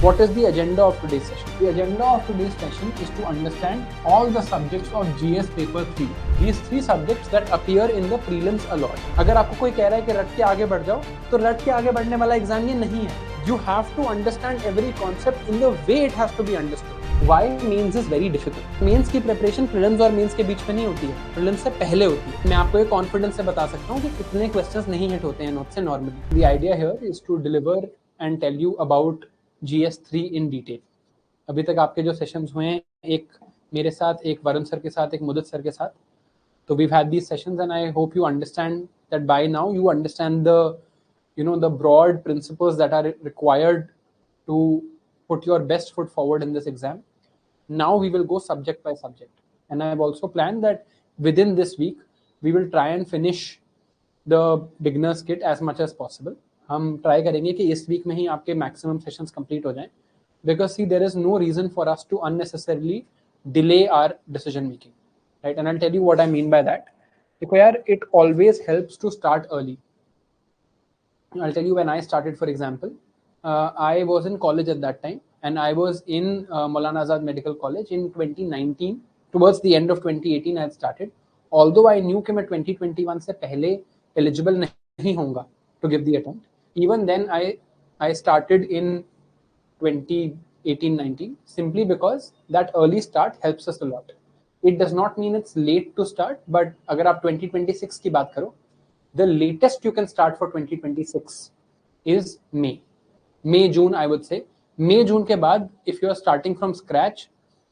What is the agenda of today's session? The agenda of today's session is to understand all the subjects of GS paper 3. These 3 subjects that appear in the prelims a lot. अगर आपको कोई कह रहा है कि रट के आगे बढ़ जाओ, तो रट के आगे बढ़ने वाला एग्जाम ये नहीं है. You have to understand every concept in the way it has to be understood. Why means is very difficult. Means की preparation prelims और means के बीच में नहीं होती है, prelims से पहले होती है. मैं आपको एक confidence से बता सकता हूँ कि इतने questions नहीं hit होते हैं notes से normally. The idea here is to deliver and tell you about GS3 in detail. अभी तक आपके जो सेशंस हुए हैं, एक मेरे साथ, एक वरुण सर के साथ, एक मुदत सर के साथ, तो we've had these sessions and I hope you understand that by now you understand the broad principles that are required to put your best foot forward in this exam. Now we will go subject by subject, and I have also planned that within this week we will try and finish the beginners kit as much as possible. हम try करेंगे कि इस week में ही आपके maximum sessions complete हो जाएं, because see there is no reason for us to unnecessarily delay our decision making, right? And I'll tell you what I mean by that. देखो यार, it always helps to start early. I'll tell you when I started, for example, I was in college at that time, and I was in Maulana Azad Medical College in 2019. Towards the end of 2018, I had started. Although I knew कि मैं 2021 से पहले eligible नहीं होऊंगा to give the attempt, even then I started in 2018-19 simply because that early start helps us a lot. It does not mean it's late to start, but अगर आप 2026 की बात करो, the latest you can start for 2026 is May, June, I would say. May, June के बाद, if you are starting from scratch,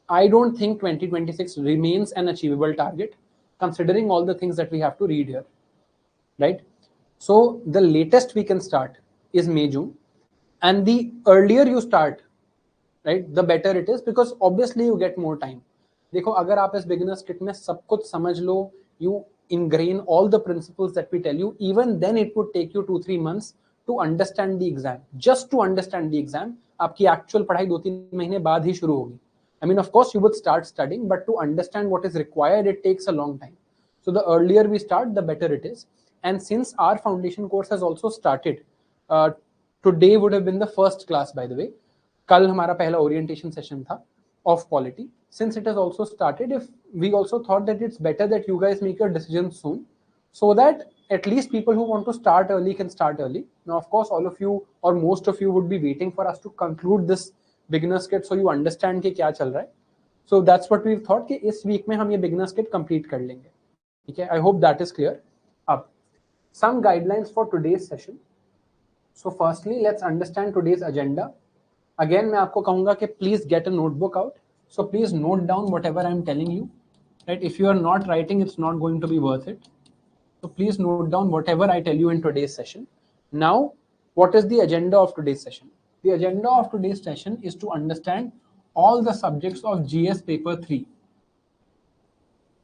I don't think 2026 remains an achievable target, considering all the things that we have to read here, right? So the latest we can start is May, June, and the earlier you start, right, the better it is, because obviously you get more time. देखो, अगर आप इस beginners kit में सब कुछ समझ लो, you ingrain all the principles that we tell you, even then it would take you 2-3 months to understand the exam. Just to understand the exam, आपकी actual पढ़ाई 2-3 महीने बाद ही शुरू होगी. I mean, of course, you would start studying, but to understand what is required, it takes a long time. So the earlier we start, the better it is. And since our foundation course has also started, today would have been the first class, by the way. कल हमारा पहला orientation session था of polity. Since it has also started, if we also thought that it's better that you guys make your decisions soon, so that at least people who want to start early can start early. Now, of course, all of you or most of you would be waiting for us to conclude this beginners kit so you understand कि क्या चल रहा है. So that's what we've thought कि इस week में हम ये beginners kit complete कर लेंगे. ठीक है? I hope that is clear. अब some guidelines for today's session. So firstly, let's understand today's agenda. Again, मैं आपको कहूँगा कि please get a notebook out. So please note down whatever I'm telling you. Right? If you are not writing, it's not going to be worth it. So please note down whatever I tell you in today's session. Now, what is the agenda of today's session? The agenda of today's session is to understand all the subjects of GS paper 3.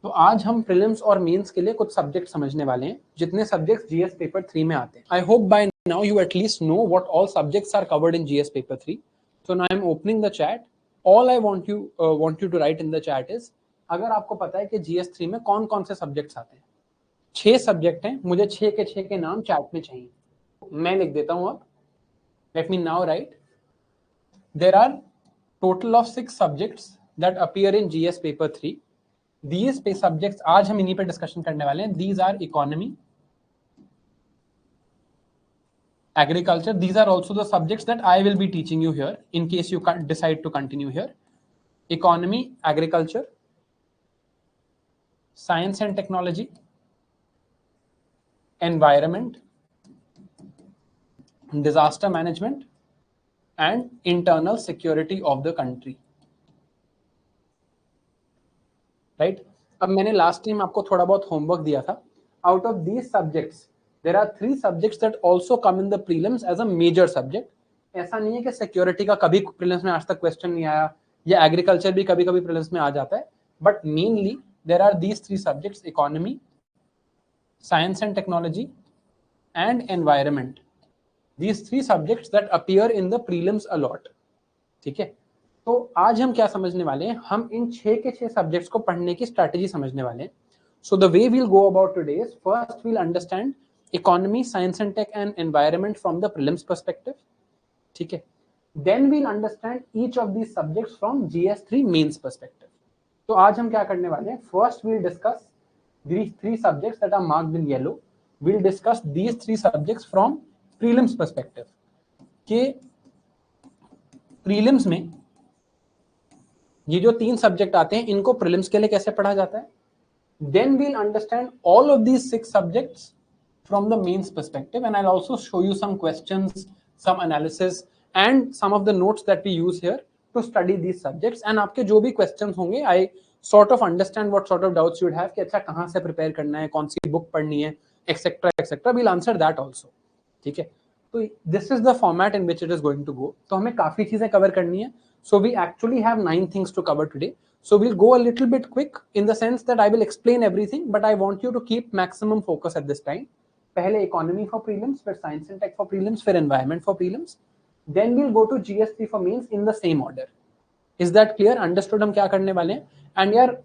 तो आज हम prelims और mains के लिए कुछ subject समझने वाले हैं, जितने सब्जेक्ट्स जीएस पेपर 3 में आते हैं. I hope by now you at least know what all subjects are covered in GS paper 3. So now I am opening the chat. All I want you to write in the chat is, अगर आपको पता है कि GS 3 में कौन कौन से subjects आते हैं. 6 सब्जेक्ट हैं, मुझे 6 के नाम चैट में चाहिए. मैं लिख देता हूं. अब let me now write. There are total of 6 subjects that appear in GS paper 3. These subjects, आज हम इन्हीं पे डिस्कशन करने वाले हैं. These are economy, agriculture. These are also the subjects that I will be teaching you here in case you decide to continue here. Economy, agriculture, science and technology, environment, disaster management, and internal security of the country. Right. अब मैंने last time आपको थोड़ा बहुत homework दिया था. Out of these subjects there are 3 subjects that also come in the prelims as a major subject. ऐसा नहीं है कि सिक्योरिटी का कभी प्रीलिम्स में आज तक क्वेश्चन नहीं आया, या एग्रीकल्चर भी कभी कभी प्रीलिम्स में आ जाता है, but mainly there are these 3 subjects, economy, science and technology and environment. These 3 subjects that appear in the prelims a lot. ठीक है. तो आज हम क्या समझने वाले हैं, हम इन 6 के 6 सब्जेक्ट्स को पढ़ने की स्ट्रैटेजी समझने वाले हैं. So the way we'll go about today is, first we'll understand economy, science and tech and environment from the prelims perspective. ठीक है. Then we'll understand each of these subjects from GS3 mains perspective. तो आज हम क्या करने वाले हैं? First we'll discuss these three subjects that are marked in yellow. We'll discuss these three subjects from prelims perspective. कि prelims में ये जो तीन सब्जेक्ट आते हैं इनको प्रीलिम्स के लिए कैसे पढ़ा जाता है. Then we'll understand all of these 6 subjects from the mains perspective, and I'll also show you some questions, some analysis, and some of the notes that we use here to study these subjects. And आपके जो भी questions होंगे, I sort of understand what sort of doubts you would have कि अच्छा कहाँ से prepare करना है, कौन सी book पढ़नी है, etc. etc. We'll answer that also. ठीक है. तो this is the format in which it is going to go. तो हमें काफी चीजें cover करनी है. So we actually have 9 things to cover today. So we'll go a little bit quick in the sense that I will explain everything, but I want you to keep maximum focus at this time. पहले economy for prelims, फिर science and tech for prelims, फिर environment for prelims. Then we'll go to GS3 for mains in the same order. Is that clear? Understood हम क्या करने वाले हैं? And यार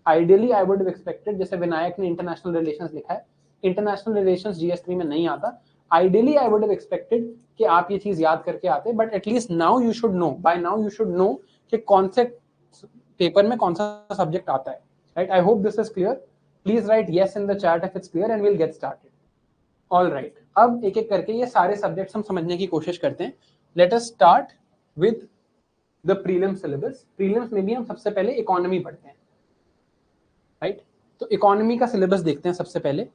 ideally I would have expected, जैसे विनायक ने international relations लिखा है, international relations GS3 में नहीं आता. Ideally I would have expected कि आप ये चीज याद करके आते, but at least now you should know. By now you should know कि कौन से पेपर में कौन सा सब्जेक्ट आता है. Right? I hope this is clear. Please write yes in the chat if it's clear and we'll get started. All right. अब एक एक करके ये सारे सब्जेक्ट्स हम समझने की कोशिश करते हैं. Let us start with the prelim syllabus. Prelims में भी हम सबसे पहले इकोनॉमी पढ़ते हैं. राइट. तो इकोनॉमी का सिलेबस देखते हैं सबसे पहले,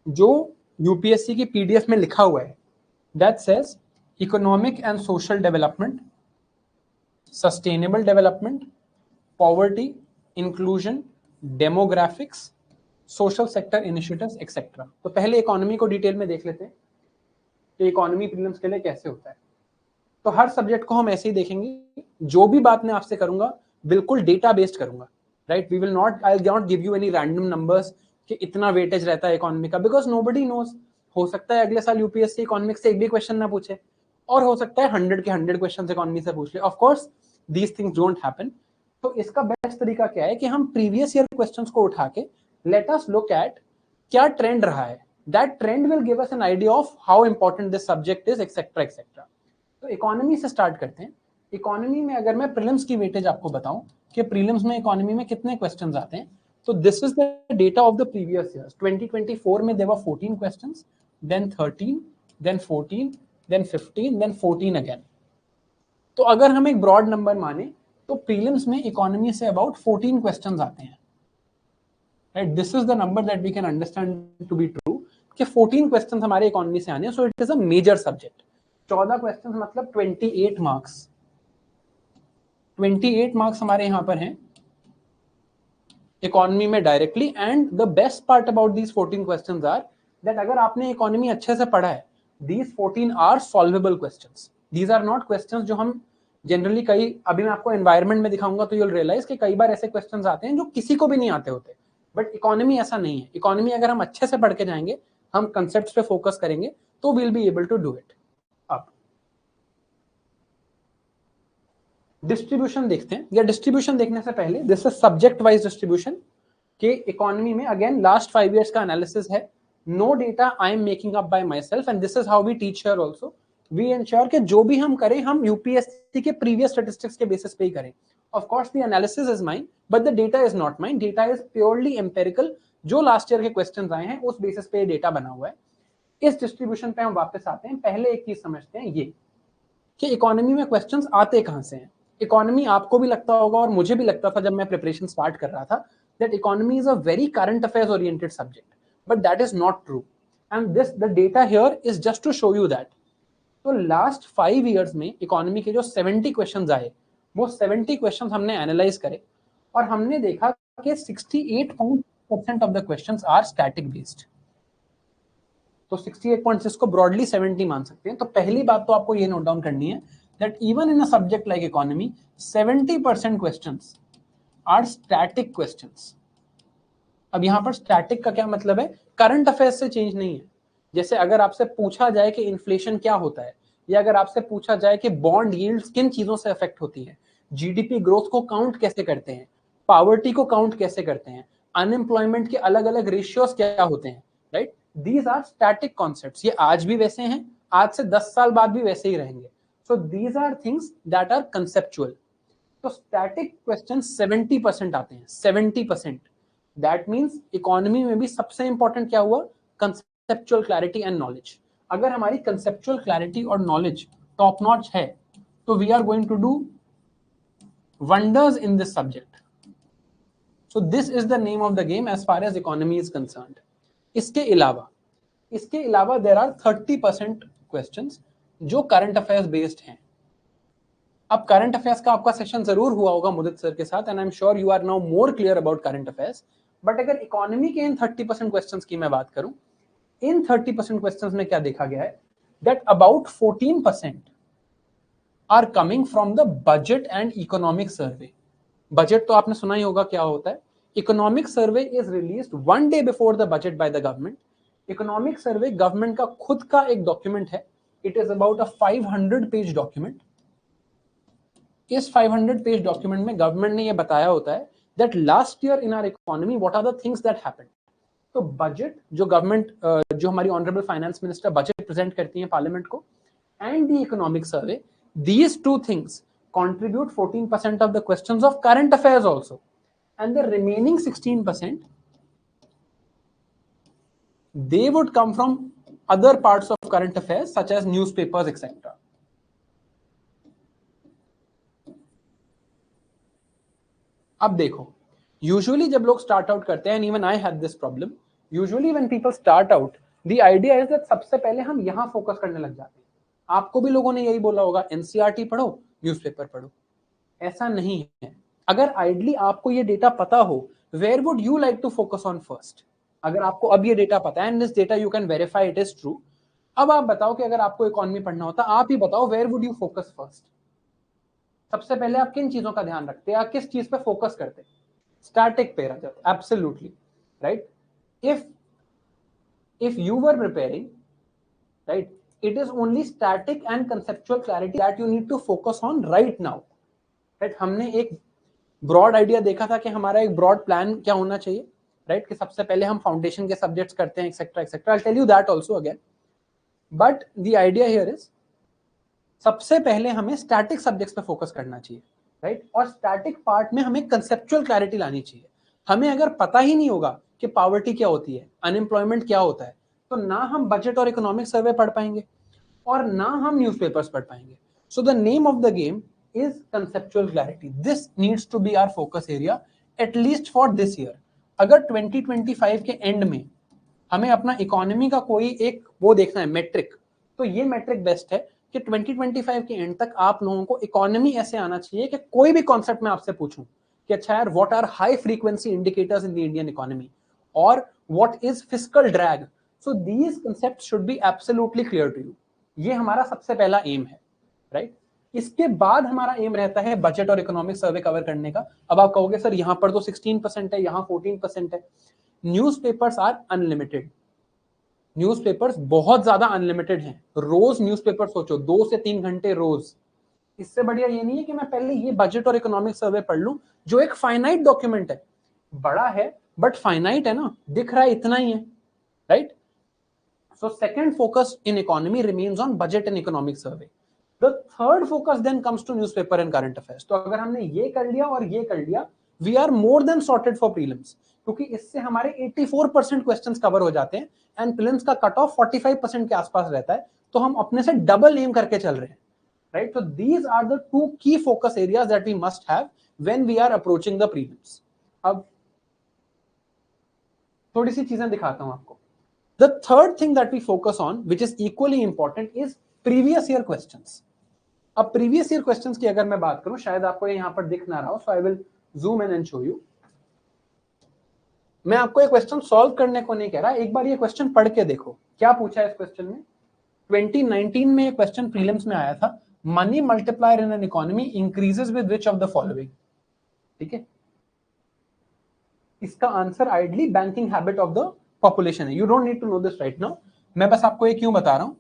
जो यूपीएससी की पीडीएफ में लिखा हुआ है. That says economic and social development, sustainable development, poverty, inclusion, demographics, social sector initiatives etcetera. तो पहले इकोनॉमी को डिटेल में देख लेते हैं कि इकोनॉमी प्रीलिम्स के लिए कैसे होता है. तो हर सब्जेक्ट को हम ऐसे ही देखेंगे. जो भी बात मैं आपसे करूंगा बिल्कुल डेटा बेस्ड करूंगा. Right. We will not, I will not give you any random numbers कि इतना वेटेज रहता है इकोनॉमी का, बिकॉज नोबडी नोज. हो सकता है अगले साल यूपीएससी इकोनॉमिक्स से एक भी क्वेश्चन ना पूछे, और हो सकता है 100 के 100 क्वेश्चन इकोनॉमी से पूछ ले. Of course these things don't happen. तो इसका बेस्ट तरीका क्या है कि हम प्रीवियस ईयर क्वेश्चंस को उठा के लेट अस लुक एट क्या ट्रेंड रहा है. That trend will give us an idea of how important this subject is etcetera etcetera. तो इकोनॉमी से स्टार्ट करते हैं. इकोनॉमी में अगर मैं प्रीलिम्स की वेटेज आपको बताऊं कि प्रीलिम्स में इकोनॉमी में कितने क्वेश्चंस आते हैं, तो this is the data of the previous years. 2024 में there were 14 questions, then 13, then 14, then 15, then 14 again. तो अगर हम एक ब्रॉड नंबर माने तो प्रीलिम्स में इकोनॉमी से अबाउट 14 क्वेश्चंस आते हैं. Right. This is the number that we can understand to be true कि 14 क्वेश्चंस हमारे इकोनॉमी से आने हैं. So it is a major subject. 14 questions मतलब 28 मार्क्स. 28 मार्क्स हमारे यहां पर हैं इकोनॉमी में directly. And the best part about these 14 questions are that अगर आपने इकोनॉमी अच्छे से पढ़ा है, these 14 are solvable questions. These are not questions जो हम जनरली कई, अभी मैं आपको एनवायरनमेंट में दिखाऊंगा तो यू विल रियलाइज कि कई बार ऐसे क्वेश्चंस आते हैं जो किसी को भी नहीं आते होते. बट इकोनॉमी ऐसा नहीं है. इकोनॉमी अगर हम अच्छे से पढ़ के जाएंगे, हम कंसेप्ट्स पे फोकस करेंगे, तो we'll be able to do it. अब डिस्ट्रीब्यूशन देखते हैं. या डिस्ट्रीब्यूशन देखने से पहले this is subject wise distribution के इकोनॉमी में. अगेन लास्ट 5 years का एनालिसिस है. No data I am making up by myself, and this is how we teach here also. We ensure कि जो भी हम करें हम यूपीएससी के प्रीवियस स्टैटिस्टिक्स के बेसिस पे ही करें. Of course the analysis is mine, but the data is not mine. Data is purely empirical. जो लास्ट ईयर के क्वेश्चंस आए हैं उस बेसिस पे डेटा बना हुआ है. इस डिस्ट्रीब्यूशन पे हम वापस आते हैं. पहले एक चीज समझते हैं ये कि इकोनॉमी में क्वेश्चंस आते कहां से हैं. इकोनॉमी आपको भी लगता होगा और मुझे भी लगता था जब मैं प्रिपरेशन स्टार्ट कर रहा था that economy is a very current affairs oriented subject, but that is not true. And this the data here is just to show you that. तो लास्ट 5 years में इकोनॉमी के जो 70 क्वेश्चंस आए, वो 70 क्वेश्चंस हमने एनालाइज करे और हमने देखा कि 68% of the questions are static based. तो 68.6 को ब्रॉडली 70 मान सकते हैं. तो पहली बात तो आपको ये नोट डाउन करनी है that even in a subject like economy 70% questions are static questions. अब यहां पर स्टैटिक का क्या मतलब है? करंट अफेयर्स से चेंज नहीं है. जैसे अगर आपसे पूछा जाए कि इन्फ्लेशन क्या होता है, या अगर आपसे पूछा जाए कि बॉन्ड यील्ड्स किन चीजों से अफेक्ट होती है, जीडीपी ग्रोथ को काउंट कैसे करते हैं, पॉवर्टी को काउंट कैसे करते हैं, अनएम्प्लॉयमेंट के अलग अलग रेशियोज क्या होते हैं, right. These are static concepts. ये आज भी वैसे हैं, आज से 10 साल बाद भी वैसे ही रहेंगे. So these are things that are conceptual. तो स्टैटिक क्वेश्चन 70% आते हैं, 70%. दैट मीन्स इकोनॉमी में भी सबसे इंपॉर्टेंट क्या हुआ? Conceptual clarity and knowledge. अगर हमारी कंसेप्चुअल क्लैरिटी और नॉलेज टॉप नॉच है तो we are going to do wonders in this subject. So this is the name of the game as far as economy is concerned. इसके अलावा there are 30% questions जो current affairs based हैं. अब current affairs का आपका session जरूर हुआ होगा मुदित सर के साथ, and I am sure you are now more clear about current affairs. But अगर इकोनॉमी के इन 30% क्वेश्चंस की मैं बात करूं, इन 30% क्वेश्चंस में क्या देखा गया है? That about 14% are coming from the budget and economic survey. Budget तो आपने सुना ही होगा क्या होता है. Economic survey is released 1 day before the budget by the government. Economic survey government का खुद का एक डॉक्यूमेंट है. It is about a 500 page document. इस 500 पेज डॉक्यूमेंट में गवर्नमेंट ने ये बताया होता है that last year in our economy what are the things that happened. तो बजट जो गवर्नमेंट जो हमारी honourable finance minister budget present करती है पार्लियामेंट को, and the economic survey, these two things contribute 14% of the questions of current affairs also, and the remaining 16% they would come from other parts of current affairs such as newspapers etc. अब देखो, usually जब लोग start out करते हैं, and even I had this problem, usually when people start out the idea is that सबसे पहले हम यहां फोकस करने लग जाते हैं. आपको भी लोगों ने यही बोला होगा, एनसीईआरटी पढ़ो, न्यूज़पेपर पढ़ो. ऐसा नहीं है. अगर आइडली आपको ये डेटा पता हो, where would you like to focus on first? अगर आपको अब ये डेटा पता है and this data you can verify it is true, अब आप बताओ कि अगर आपको इकोनॉमी पढ़ना होता, आप ही बताओ where would you focus first? सबसे पहले आप किन चीजों का ध्यान रखते हैं, आप किस चीज पे फोकस करते हैं? स्टैटिक पे रहते. Absolutely right. if you were preparing, right, it is only static and conceptual clarity that you need to focus on right now. right, हमने एक ब्रॉड आइडिया देखा था कि हमारा एक ब्रॉड प्लान क्या होना चाहिए, राइट, कि सबसे पहले हम फाउंडेशन के सब्जेक्ट्स करते हैं etcetera etcetera. I tell you that also again. But the idea here is सबसे पहले हमें स्टैटिक सब्जेक्ट्स पे फोकस करना चाहिए, राइट. और स्टैटिक पार्ट में हमें कंसेप्चुअल क्लैरिटी लानी चाहिए. हमें अगर पता ही नहीं होगा कि पॉवर्टी क्या होती है, अनएम्प्लॉयमेंट क्या होता है, तो ना हम बजट और इकोनॉमिक सर्वे पढ़ पाएंगे और ना हम न्यूज़पेपर्स पढ़ पाएंगे. So the name of the game is conceptual clarity. This needs to be our focus area at least for this year. अगर 2025 के एंड में हमें अपना इकोनॉमी का कोई एक वो देखना है मेट्रिक, तो ये मेट्रिक बेस्ट है कि 2025 के एंड तक आप लोगों को इकोनॉमी ऐसे आना चाहिए कि कोई भी कॉन्सेप्ट मैं आपसे पूछूं कि अच्छा यार, what are high frequency indicators in the Indian economy और what is fiscal drag. So these concepts should be absolutely clear to you. ये हमारा सबसे पहला एम है, राइट. इसके बाद हमारा एम रहता है बजट और इकोनॉमिक सर्वे कवर करने का. अब आप कहोगे सर यहां पर तो 16% है, यहां 14% है. Newspapers are unlimited. न्यूज़पेपर्स बहुत ज्यादा अनलिमिटेड हैं. रोज न्यूज़पेपर सोचो, 2 से 3 घंटे रोज. इससे बढ़िया ये नहीं है कि मैं पहले ये बजट और इकोनॉमिक सर्वे पढ़ लूं जो एक फाइनाइट डॉक्यूमेंट है. बड़ा है बट फाइनाइट है ना, दिख रहा है इतना ही है, right. So second focus in economy remains on budget and economic survey. The third focus then comes to newspaper and current affairs. तो अगर हमने ये कर लिया और ये कर लिया, we are more than sorted for prelims. क्योंकि इससे हमारे 84% क्वेश्चंस कवर हो जाते हैं एंड प्रीलिम्स का कट ऑफ 45% के आसपास रहता है. तो हम अपने से डबल एम करके चल रहे हैं, राइट. तो these are the two key focus areas that we must have when we are approaching the prelims. अब थोड़ी सी चीजें दिखाता हूं आपको. The third thing that we focus on, which is equally important, is previous year questions. अब previous year questions की अगर मैं बात करूं, शायद आपको ये यहां पर दिख ना रहा हो, so I will zoom in and show you. मैं आपको ये क्वेश्चन सॉल्व करने को नहीं कह रहा, एक बार ये क्वेश्चन पढ़ के देखो क्या पूछा है इस क्वेश्चन में. 2019 में ये क्वेश्चन प्रीलिम्स में आया था. Money multiplier in an economy increases with which of the following. ठीक है, इसका आंसर ideally banking habit of the population है. You don't need to know this right now, मैं बस आपको ये क्यों बता रहा हूं.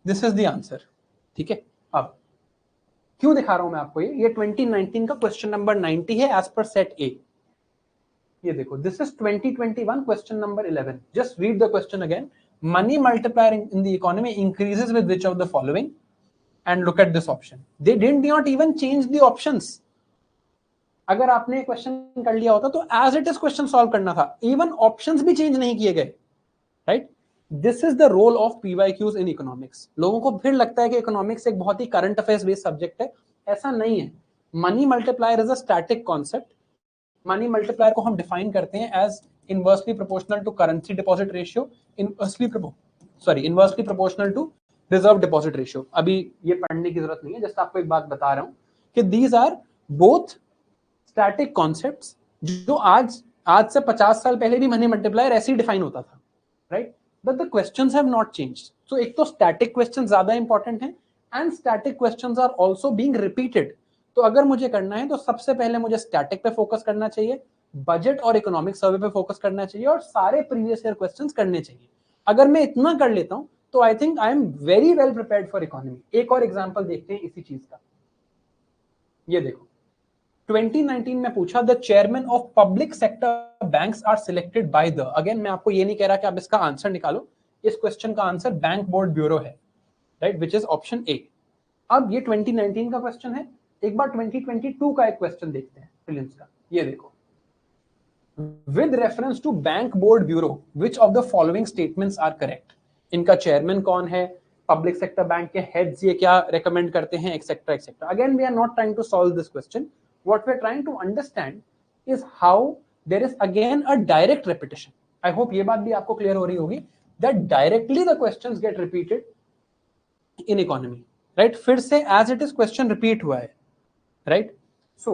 This is the answer. ठीक है, अब क्यों दिखा रहा हूं मैं आपको ये 2019 का क्वेश्चन नंबर 90 है एज पर सेट ए. ये देखो, this is 2021 question number 11. Just read the question again. Money multiplier in the economy increases with which of the following. and look at this option. They did not even change the options. अगर आपने question कर लिया होता तो as it is question solve करना था, even options भी change नहीं किए गए, right? This is the role of PYQs in economics. लोगों को फिर लगता है कि इकोनॉमिक्स एक बहुत ही करंट अफेयर्स बेस्ड सब्जेक्ट है. ऐसा नहीं है. Money multiplier is a static concept. Money multiplier को हम डिफाइन करते हैं as inversely proportional to currency deposit ratio, inversely proportional to reserve deposit ratio. अभी ये पढ़ने की जरूरत नहीं है, जस्ट आपको एक बात बता रहा हूं कि these are both static concepts जो आज से 50 साल पहले भी मनी मल्टीप्लायर ऐसे ही डिफाइन होता था, right? But the questions have not changed. So एक तो स्टैटिक क्वेश्चंस ज्यादा इंपॉर्टेंट हैं and static questions are also being repeated. तो अगर मुझे करना है तो सबसे पहले मुझे स्टैटिक पे फोकस करना चाहिए, बजट और इकोनॉमिक सर्वे पे फोकस करना चाहिए और सारे प्रीवियस ईयर क्वेश्चंस करने चाहिए. अगर मैं इतना कर लेता हूं तो I think I am very well prepared for economy. एक और एग्जांपल देखते हैं इसी चीज का. ये देखो, 2019 में पूछा the chairman of public sector banks are selected by the. Again मैं आपको ये नहीं कह रहा कि आप इसका आंसर निकालो. इस क्वेश्चन का आंसर बैंक बोर्ड ब्यूरो है, right, which is option A. अब ये 2019 का क्वेश्चन है. एक बार 2022 का एक क्वेश्चन देखते हैं प्रीलिम्स का. ये देखो, with reference to bank board bureau which of the following statements are correct. इनका चेयरमैन कौन है, पब्लिक सेक्टर बैंक के हेड्स ये क्या रेकमेंड करते हैं, etcetera etcetera. Again we are not trying to solve this question. What we're trying to understand is how there is again a direct repetition. I hope ये बात भी आपको clear हो रही होगी that directly the questions get repeated in economy, right? फिर से as it is question repeat हुआ है, right? So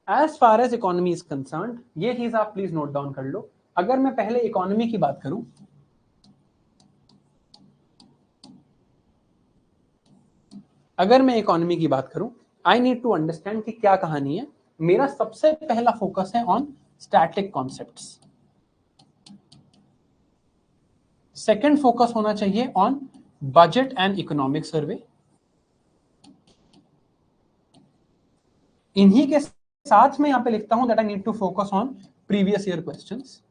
as far as economy is concerned, ये चीज आप प्लीज नोट डाउन कर लो. अगर मैं पहले इकोनॉमी की बात करूं, आई नीड टू अंडरस्टैंड कि क्या कहानी है. मेरा सबसे पहला फोकस है on static concepts. Second focus होना चाहिए on budget and economic survey. इन्हीं के साथ में यहां पे लिखता हूं that I need to focus on previous year questions.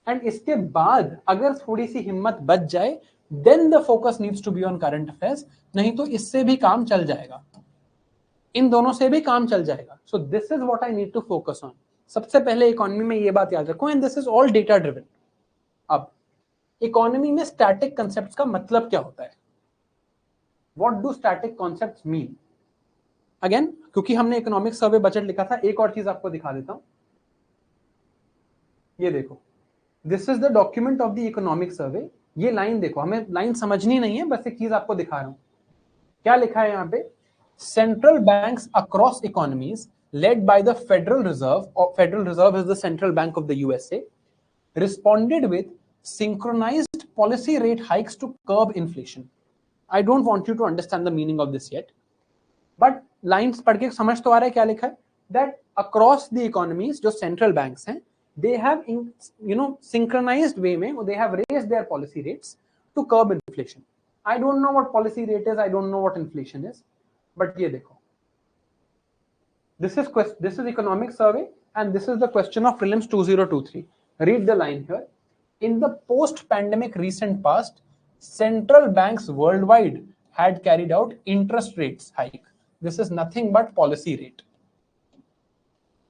And इसके बाद अगर थोड़ी सी हिम्मत बच जाए then the focus needs to be on current affairs. नहीं तो इससे भी काम चल जाएगा, इन दोनों से भी काम चल जाएगा. So this is what I need to focus on. सबसे पहले इकोनॉमी में ये बात याद रखो and this is all data driven. अब इकोनॉमी में स्टैटिक कंसेप्ट्स का मतलब क्या होता है? What do static concepts mean? Again, क्योंकि हमने इकोनॉमिक सर्वे बजट लिखा था, एक और चीज आपको दिखा देता हूं. ये देखो, this is the document of the economic survey. ये लाइन देखो, हमें लाइन समझनी नहीं है, बस एक चीज आपको दिखा रहा हूं. क्या लिखा है यहां पे? Central banks across economies led by the federal reserve is the central bank of the USA, responded with synchronised policy rate hikes to curb inflation. I don't want you to understand the meaning of this yet, but lines पढ़ के समझ तो आ रहा है क्या लिखा है. That across the economies जो सेंट्रल बैंक्स हैं, they have synchronized way mein they have raised their policy rates to curb inflation. I don't know what policy rate is, I don't know what inflation is, but ye dekho, this is economic survey and this is the question of prelims 2023. Read the line here. In the post pandemic recent past, central banks worldwide had carried out interest rates hike. This is nothing but policy rate.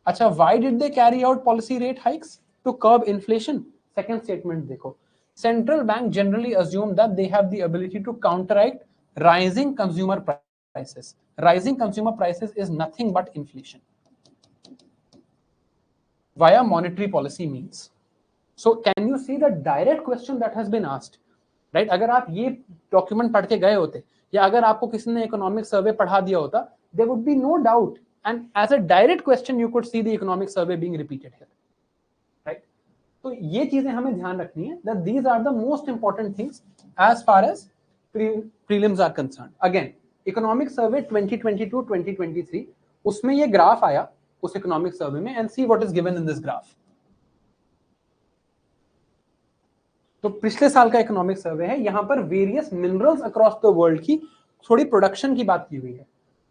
अच्छा, why did they carry out policy rate hikes? To curb inflation. Second statement देखो, central bank generally assume that they have the ability to counteract rising consumer prices. Rising consumer prices is nothing but inflation via monetary policy means. So can you see the direct question that has been asked, right? अगर आप ये document पढ़ के गए होते या अगर आपको किसी ने इकोनॉमिक सर्वे पढ़ा दिया होता, there would be no doubt. And as a direct question, you could see the economic survey being repeated here, right? तो ये चीजें हमें ध्यान रखनी है that these are the most important things as far as prelims are concerned. Again, economic survey 2022-2023, उसमें ये graph आया उस economic survey में, and see what is given in this graph. तो पिछले साल का इकोनॉमिक सर्वे है, यहां पर various minerals across the world की थोड़ी प्रोडक्शन की बात की हुई है.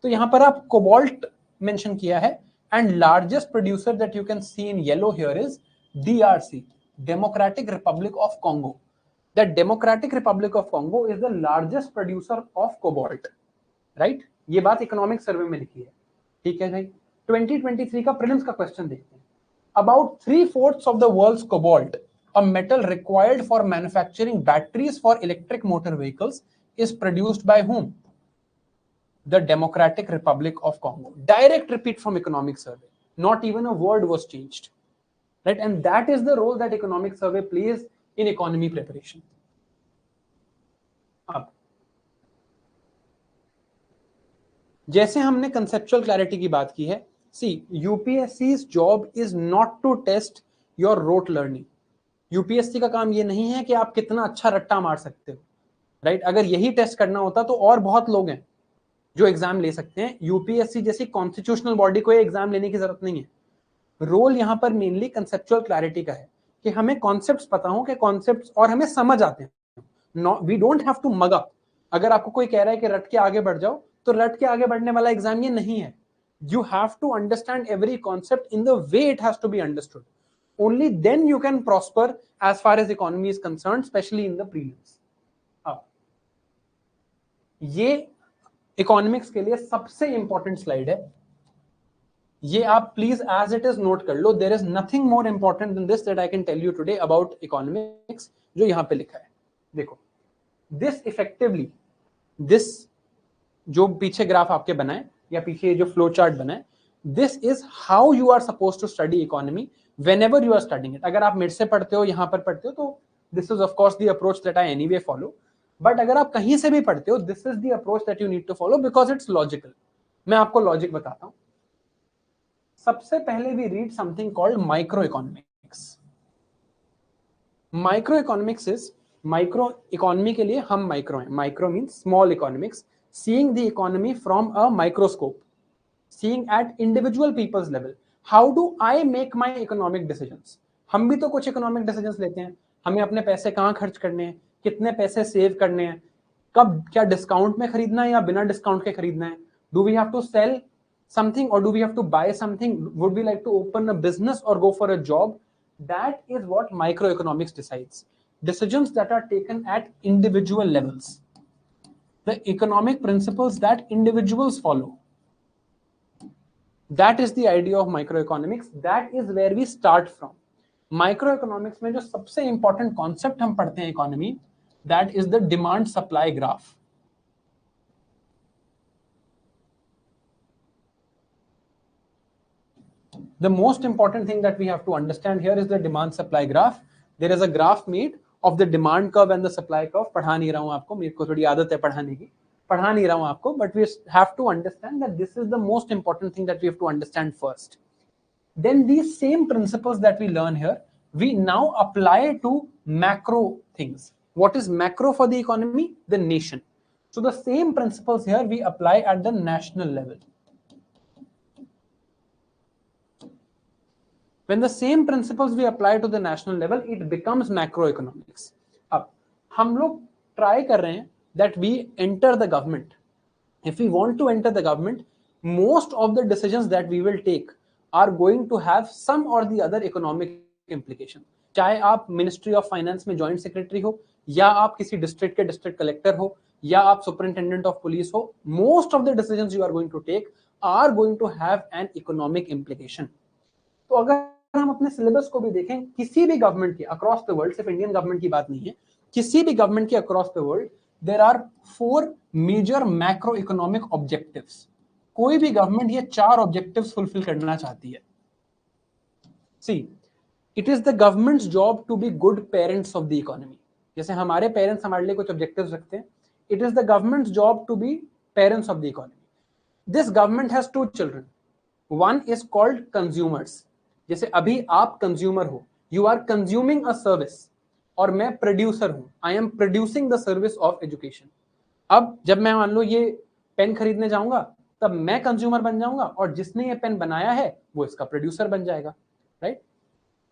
तो यहां पर आप कोबाल्ट मेंशन किया है and largest producer that you can see in yellow here is DRC, democratic Republic of Congo. that Democratic Republic of Congo is the largest producer of cobalt, right? ये बात इकोनॉमिक सर्वे में लिखी है, ठीक है भाई। 2023 का प्रीलिम्स का क्वेश्चन देखते हैं। About 3/4 of the world's cobalt, a metal required for manufacturing batteries for electric motor vehicles, is produced by whom? The Democratic Republic of Congo. Direct repeat from economic survey. Not even a word was changed, right? And that is the role that economic survey plays in economy preparation. अब जैसे हमने conceptual clarity की बात की है, see, UPSC's job is not to test your rote learning. UPSC का काम ये नहीं है कि आप कितना अच्छा रट्टा मार सकते हो, राइट? अगर यही टेस्ट करना होता तो और बहुत लोग हैं जो एग्जाम ले सकते हैं। यूपीएससी जैसी कॉन्स्टिट्यूशनल बॉडी को एग्जाम लेने की जरूरत नहीं है। रोल यहां पर मेनली कंसेप्चुअल क्लैरिटी का है कि हमें कॉन्सेप्ट्स पता हो कि कॉन्सेप्ट्स और हमें समझ आते हैं। We don't have to mug up. अगर आपको कोई कह रहा है कि रट के आगे बढ़ जाओ, तो रट के आगे बढ़ने वाला एग्जाम ये नहीं है। You have to understand every concept in the way it has to be understood. Only then you can prosper as far as economy is concerned, especially in the prelims. अब ये इकोनॉमिक्स के लिए सबसे important slide है, ये आप please as it is note कर लो। There is nothing more important than this that I can tell you today about economics, जो यहां पे लिखा है। देखो, दिस इफेक्टिवली, दिस जो पीछे ग्राफ आपके बनाए या पीछे जो फ्लो चार्ट बनाए, this is how you are suppose to study economy whenever you are studying it. अगर आप मेरे से पढ़ते हो, यहां पर पढ़ते हो, तो this is of course the approach that I anyway follow. But अगर आप कहीं से भी पढ़ते हो, this is the approach that you need to follow because it's logical. मैं आपको लॉजिक बताता हूं। सबसे पहले we read something called microeconomics. Microeconomics is, micro economy के लिए हम माइक्रो हैं। Micro means small economics, seeing the economy from a microscope, seeing at individual people's level. How do I make my economic decisions? हम भी तो कुछ economic decisions लेते हैं। हमें अपने पैसे कहाँ खर्च करने हैं, कितने पैसे सेव करने हैं, कब क्या डिस्काउंट में खरीदना है या बिना डिस्काउंट के खरीदना है, do we have to sell something or do we have to buy something, would we like to open a business or go for a job? That is what microeconomics decides. Decisions that are taken at individual levels, the economic principles that individuals follow. That is the idea of microeconomics. That is where we start from. Microeconomics में जो सबसे important concept हम पढ़ते हैं economy, that is the demand supply graph. The most important thing that we have to understand here is the demand supply graph. There is a graph made of the demand curve and the supply curve. पढ़ा नहीं रहा हूं आपको, मेरे को थोड़ी आदत है पढ़ाने की, पढ़ा नहीं रहा हूं आपको, but we have to understand that this is the most important thing that we have to understand first. Then these same principles that we learn here, we now apply to macro things. What is macro for the economy? The nation. So the same principles here we apply at the national level. When the same principles we apply to the national level, it becomes macroeconomics. अब हम लोग try कर रहे हैं that we enter the government. If we want to enter the government, most of the decisions that we will take are going to have some or the other economic implication. चाहे आप ministry of finance में joint secretary हो, या आप किसी district के district collector हो, या आप सुपरिंटेंडेंट ऑफ पुलिस हो, most of the decisions you are going to take are going to have an economic implication. तो अगर हम अपने सिलेबस को भी देखें, किसी भी गवर्नमेंट के अक्रॉस द वर्ल्ड, सिर्फ इंडियन गवर्नमेंट की बात नहीं है, किसी भी गवर्नमेंट के across the world there are 4 major macro economic objectives. कोई भी गवर्नमेंट ये 4 ऑब्जेक्टिव्स फुलफिल करना चाहती है. See, it is the government's job to be good parents of the economy. जैसे हमारे पेरेंट्स हमारे लिए कुछ ऑब्जेक्टिव्स रखते हैं, it is the government's job to be parents of the economy. This government has 2 children. One is called consumers. जैसे अभी आप कंज्यूमर हो, you are consuming a service, और मैं प्रोड्यूसर हूं, I am producing the service of education. अब जब मैं मान लो ये पेन खरीदने जाऊंगा, तब मैं कंज्यूमर बन जाऊंगा, और जिसने ये पेन बनाया है वो इसका प्रोड्यूसर बन जाएगा, right?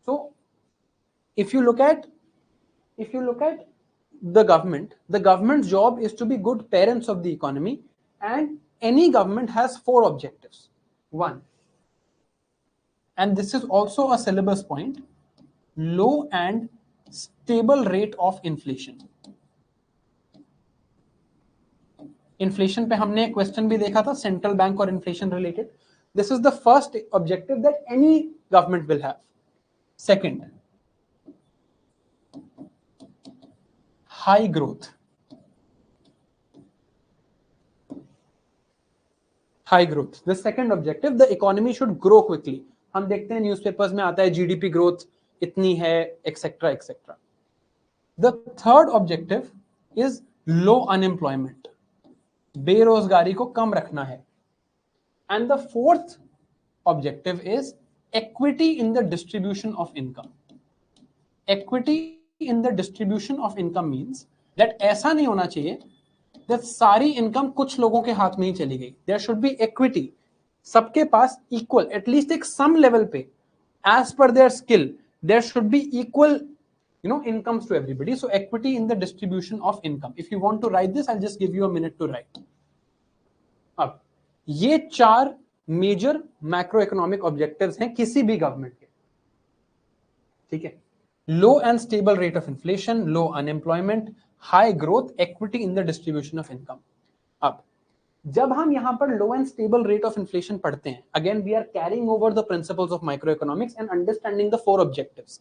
So if you look at the government's job is to be good parents of the economy, and any government has 4 objectives. One, and this is also a syllabus point, low and stable rate of inflation. Inflation पे हमने एक question भी देखा था, central bank और inflation related. This is the first objective that any government will have. Second, high growth. High growth, the second objective, the economy should grow quickly. हम देखते हैं न्यूज़पेपर्स में आता है जीडीपी ग्रोथ इतनी है, etcetera etcetera. The third objective is low unemployment, बेरोजगारी को कम रखना है। And the fourth objective is equity in the distribution of income. Equity in the distribution of income means that ऐसा नहीं होना चाहिए that सारी इनकम कुछ लोगों के हाथ में ही चली गई। There should be equity, सबके पास equal, at least एक some level पे, as per their skill, there should be equal, incomes to everybody. So equity in the distribution of income. If you want to write this, I'll just give you a minute to write. अब ये चार major macro economic objectives हैं किसी भी government के, ठीक है। Low and stable rate of inflation, low unemployment, high growth, equity in the distribution of income. अब जब हम यहां पर low and stable rate of inflation पढ़ते हैं, again we are carrying over the principles of micro economics and understanding the four objectives.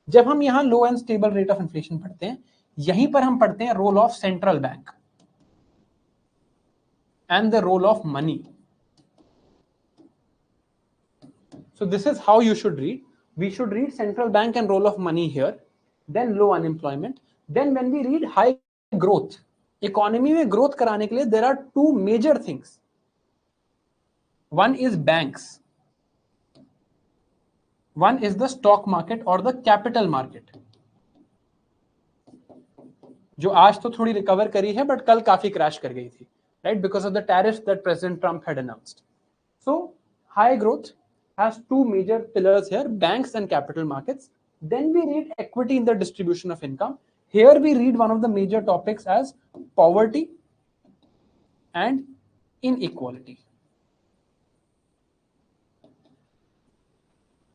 जब हम यहां low and stable rate of inflation पढ़ते हैं, यहीं पर हम पढ़ते हैं role of central bank and the role of money. So this is how you should read. We should read central bank and role of money here, then low unemployment. Then when we read high growth, economy में growth कराने के लिए there are two major things. One is banks. One is the stock market or the capital market. जो आज तो थोड़ी recover करी है, बट कल काफी क्रैश कर गई थी, right? Because of the tariffs that President Trump had announced. So high growth has two major pillars here, banks and capital markets. Then we read equity in the distribution of income. Here we read one of the major topics as poverty and inequality.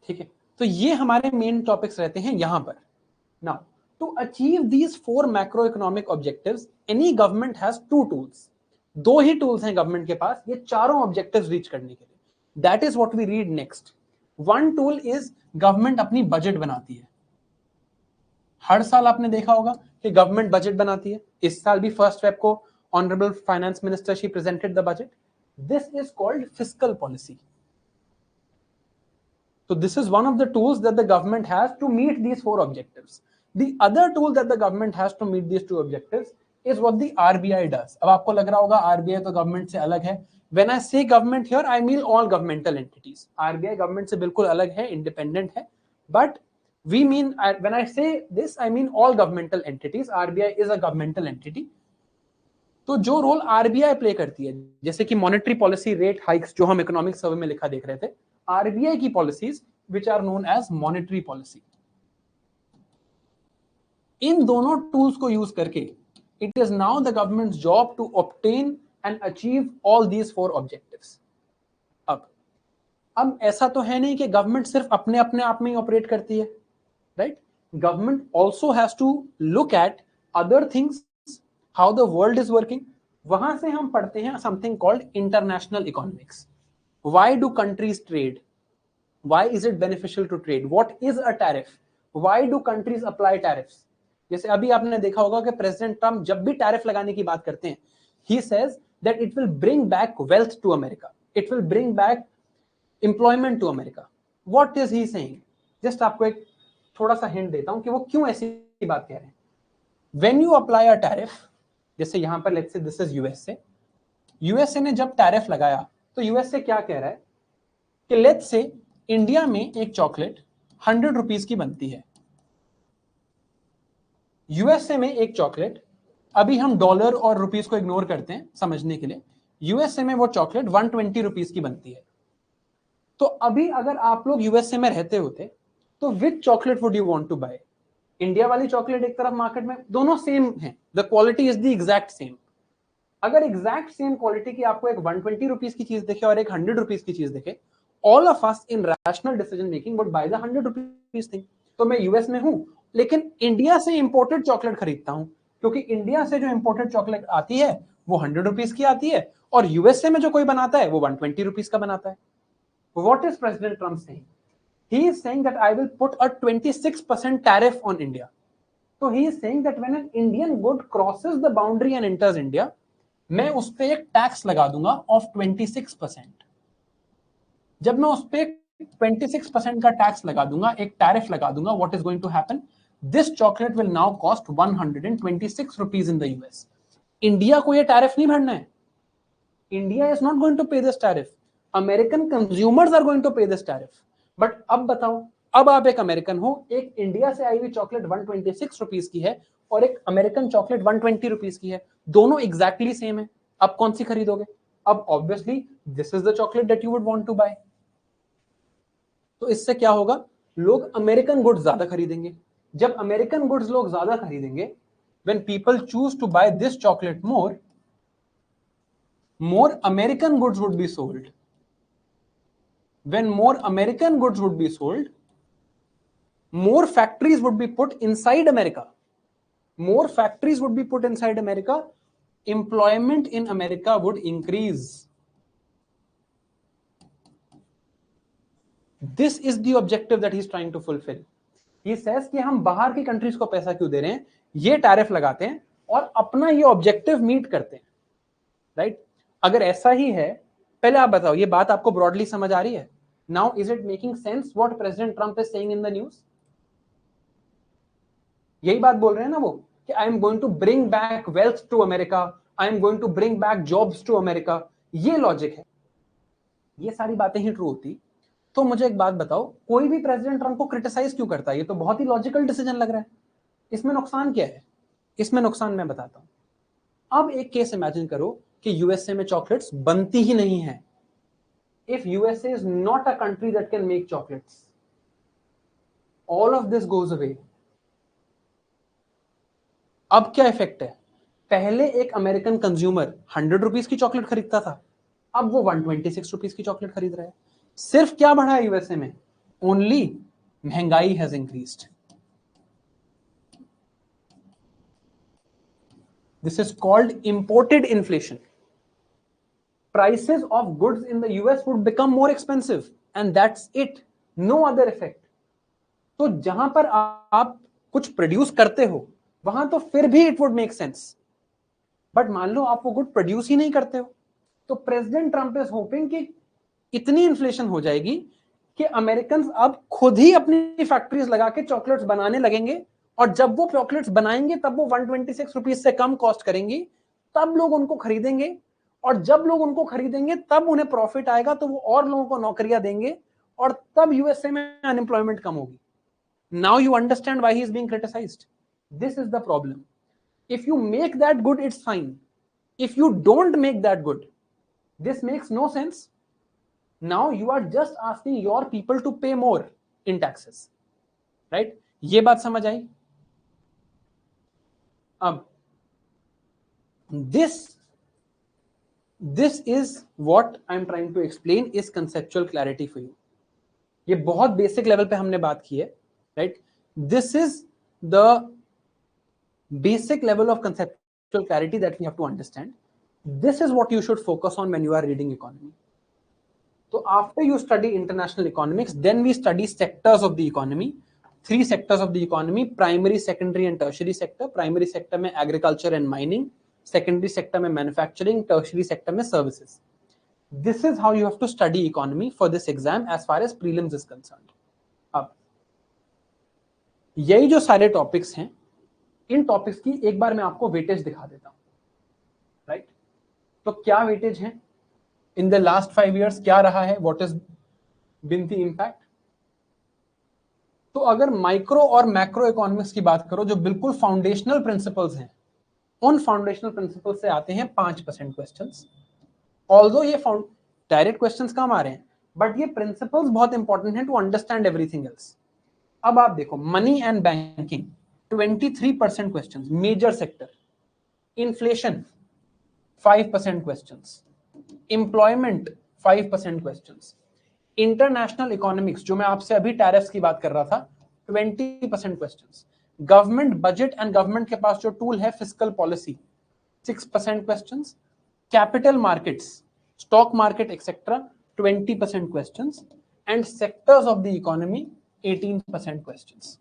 ठीक है, तो ये हमारे main topics रहते हैं यहां पर। Now to achieve these four macro economic objectives, any government has two tools. दो ही टूल्स हैं गवर्नमेंट के पास ये चारों ऑब्जेक्टिव्स रीच करने के लिए। That is what we read next. One tool is government अपनी बजट बनाती है। हर साल आपने देखा होगा कि गवर्नमेंट बजट बनाती है। इस साल भी 1 Feb को honourable finance minister she presented the budget. This is called fiscal policy. So this is one of the tools that the government has to meet these four objectives. The other tool that the government has to meet these two objectives is what the RBI does. अब आपको लग रहा होगा RBI तो government से अलग है। When I say government here, I mean all governmental entities. RBI government से बिल्कुल अलग है, independent है, but we mean, when I say this, I mean all governmental entities. RBI is a governmental entity. तो जो रोल RBI प्ले करती है, जैसे कि मॉनेटरी पॉलिसी रेट हाइक्स जो हम इकोनॉमिक सर्वे में लिखा देख रहे थे, RBI की policies which are known as monetary policy. इन दोनों टूल्स को यूज करके it is now the government's job to obtain and achieve all these four objectives. अब ऐसा तो है नहीं कि गवर्नमेंट सिर्फ अपने आप में ही ऑपरेट करती है, right? Government also has to look at other things, how the world is working. वहां से हम पढ़ते हैं something called international economics. Why do countries trade? Why is it beneficial to trade? What is a tariff? Why do countries apply tariffs? जैसे अभी आपने देखा होगा कि प्रेसिडेंट ट्रम्प जब भी टैरिफ लगाने की बात करते हैं, he says that it will bring back wealth to America. It will bring back employment to America. What is he saying? Just आपको एक थोड़ा सा हिंट देता हूं कि वो क्यों ऐसी बात कह रहे हैं। When you apply a tariff, जैसे यहां पर let's say this is USA. USA ने जब टैरिफ लगाया तो USA क्या कह रहा है कि let's say इंडिया में एक चॉकलेट 100 रुपीज की बनती है। यूएसए में एक चॉकलेट, अभी हम डॉलर और रुपीस को इग्नोर करते हैं समझने के लिए, यूएसए में वो चॉकलेट 120 रुपीस की बनती है। तो अभी अगर आप लोग यूएसए में रहते होते तो which chocolate would you want to buy? India वाली चॉकलेट एक तरफ मार्केट में, दोनों सेम है, the quality is the exact same. अगर एग्जैक्ट सेम क्वालिटी की आपको एक 120 रुपीस की चीज दिखे और एक 100 रुपीस की चीज दिखे, all of us in rational decision making would by the 100 rupees thing. तो मैं यूएस में हूं, लेकिन इंडिया से इंपोर्टेड चॉकलेट खरीदता हूं, क्योंकि इंडिया से जो इंपोर्टेड चॉकलेट आती है वो 100 रुपीज की आती है, और यूएसए में जो कोई बनाता है वो 120 रुपीज का बनाता है. What is President Trump saying? He is saying that I will put a 26% tariff on India. So he is saying that when an Indian good crosses the boundary and enters India, मैं उस पे एक tax लगा दूंगा of 26%. जब मैं उस पे 26% का टैक्स लगा दूंगा, एक टैरिफ लगा दूंगा, what is going to happen? This chocolate will now cost 126 rupees in the US. India को ये टैरिफ नहीं भरना है. India is not going to pay this tariff. American consumers are going to pay this tariff. But अब बताओ, अब आप एक अमेरिकन हो, एक इंडिया से आई हुई चॉकलेट 126 रुपीज की है और एक अमेरिकन चॉकलेट 120 रुपीज की है, दोनों एग्जैक्टली सेम है. अब कौन सी खरीदोगे? अब obviously this is the chocolate that you would want to buy. तो इससे क्या होगा? लोग अमेरिकन गुड्स ज्यादा खरीदेंगे. जब अमेरिकन गुड्स लोग ज्यादा खरीदेंगे, when people choose to buy this chocolate more American goods would be sold. When more American goods would be sold, more factories would be put inside America. More factories would be put inside America. Employment in America would increase. This is the objective that he's trying to fulfill. He says कि हम बाहर की countries को पैसा क्यों दे रहे हैं, ये टैरिफ लगाते हैं और अपना ये ऑब्जेक्टिव मीट करते हैं. राइट? अगर ऐसा ही है, पहले आप बताओ, ये बात आपको ब्रॉडली समझ आ रही है? Now is it making sense what president Trump is saying in the news? यही बात बोल रहे हैं ना वो, कि I am going to bring back wealth to America, I am going to bring back jobs to America. ये logic है. ये सारी बातें ही ट्रू होती तो मुझे एक बात बताओ, कोई भी प्रेसिडेंट ट्रम्प को क्रिटिसाइज क्यों करता है? ये तो बहुत ही लॉजिकल डिसीजन लग रहा है. इसमें नुकसान क्या है? इसमें नुकसान मैं बताता हूं. अब एक केस इमेजिन करो कि यूएसए में चॉकलेट्स बनती ही नहीं है. If USA is not a country that can make chocolates, all of this goes away. अब क्या इफेक्ट है? पहले एक अमेरिकन कंज्यूमर 100 रुपीज की चॉकलेट खरीदता था, अब वो 126 रुपीज की चॉकलेट खरीद रहा है. सिर्फ क्या बढ़ा है यूएसए में? ओनली महंगाई has increased. This is called imported inflation. Prices of goods in the US would become more expensive, and that's it. No other effect. तो जहां पर आप कुछ प्रोड्यूस करते हो वहां तो फिर भी it would make sense, but मान लो आप वो गुड प्रोड्यूस ही नहीं करते हो, तो प्रेसिडेंट ट्रम्प इज होपिंग कि इतनी इन्फ्लेशन हो जाएगी कि अमेरिकन अब खुद ही अपनी फैक्ट्रीज लगा के चॉकलेट्स बनाने लगेंगे, और जब वो चॉकलेट्स बनाएंगे तब वो 126 रुपीज से कम कॉस्ट करेंगी, तब लोग उनको खरीदेंगे, और जब लोग उनको खरीदेंगे तब उन्हें प्रॉफिट आएगा, तो वो और लोगों को नौकरियां देंगे, और तब यूएसए में अनएम्प्लॉयमेंट कम होगी. Now you understand why he is being criticised. This is the problem. If you make that good, it's fine. If you don't make that good, this makes no sense. Now you are just asking your people to pay more in taxes. Right? ये बात समझ आई? अब This is what I'm trying to explain is conceptual clarity for you. ये बहुत basic level पे हमने बात की है, right? This is the basic level of conceptual clarity that we have to understand. This is what you should focus on when you are reading economy. So after you study international economics, then we study sectors of the economy. 3 sectors of the economy: primary, secondary and tertiary sector. Primary sector में agriculture and mining, secondary sector में manufacturing, tertiary sector में services. This is how you have to study economy for this exam as far as prelims is concerned. अब यही जो सारे topics हैं, इन topics की एक बार मैं आपको वेटेज दिखा देता हूं. राइट? तो क्या वेटेज है इन द लास्ट 5 years? क्या रहा है? What is been the impact? तो अगर माइक्रो और मैक्रो इकोनॉमिक्स की बात करो, जो बिल्कुल फाउंडेशनल प्रिंसिपल्स हैं, उन फाउंडेशनल प्रिंसिपल से आते हैं 5% क्वेश्चंस. ऑल्दो ये डायरेक्ट क्वेश्चंस कम आ रहे हैं, बट ये प्रिंसिपल्स बहुत इंपॉर्टेंट हैं टू अंडरस्टैंड एवरीथिंग एल्स. अब आप देखो, money and banking 23% questions, major sector. Inflation 5% questions. Employment 5% questions. International economics, जो मैं आपसे अभी टैरिफ्स की बात कर रहा था, 20% questions. Government budget and government के पास जो टूल है fiscal policy 6% questions, capital markets, stock market etcetera 20% questions, and sectors of the economy 18% questions.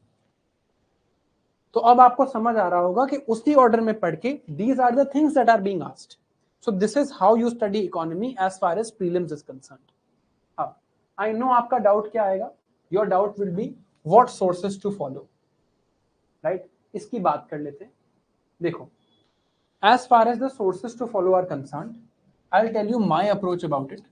तो अब आपको समझ आ रहा होगा कि उसी ऑर्डर में पढ़ के these are the things that are being asked. So this is how you study economy as far as prelims is concerned. अब आई नो आपका डाउट क्या आएगा, your doubt will be what sources to follow, right? इसकी बात कर लेते हैं। देखो, as far as the sources to follow are concerned, I'll tell you my approach about it.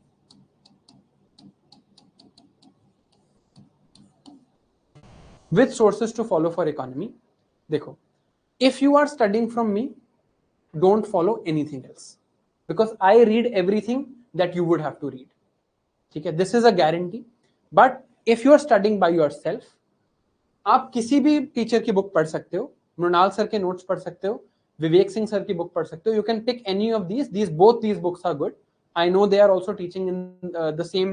Which sources to follow for economy? देखो, if you are studying from me, don't follow anything else because I read everything that you would have to read. ठीक है, this is a guarantee. But if you are studying by yourself, आप किसी भी teacher की book पढ़ सकते हो, Mrinal sir के नोट्स पढ़ सकते हो, विवेक सिंह सर की बुक पढ़ सकते हो. You can pick any of these both these books are good. I know they are also teaching in the same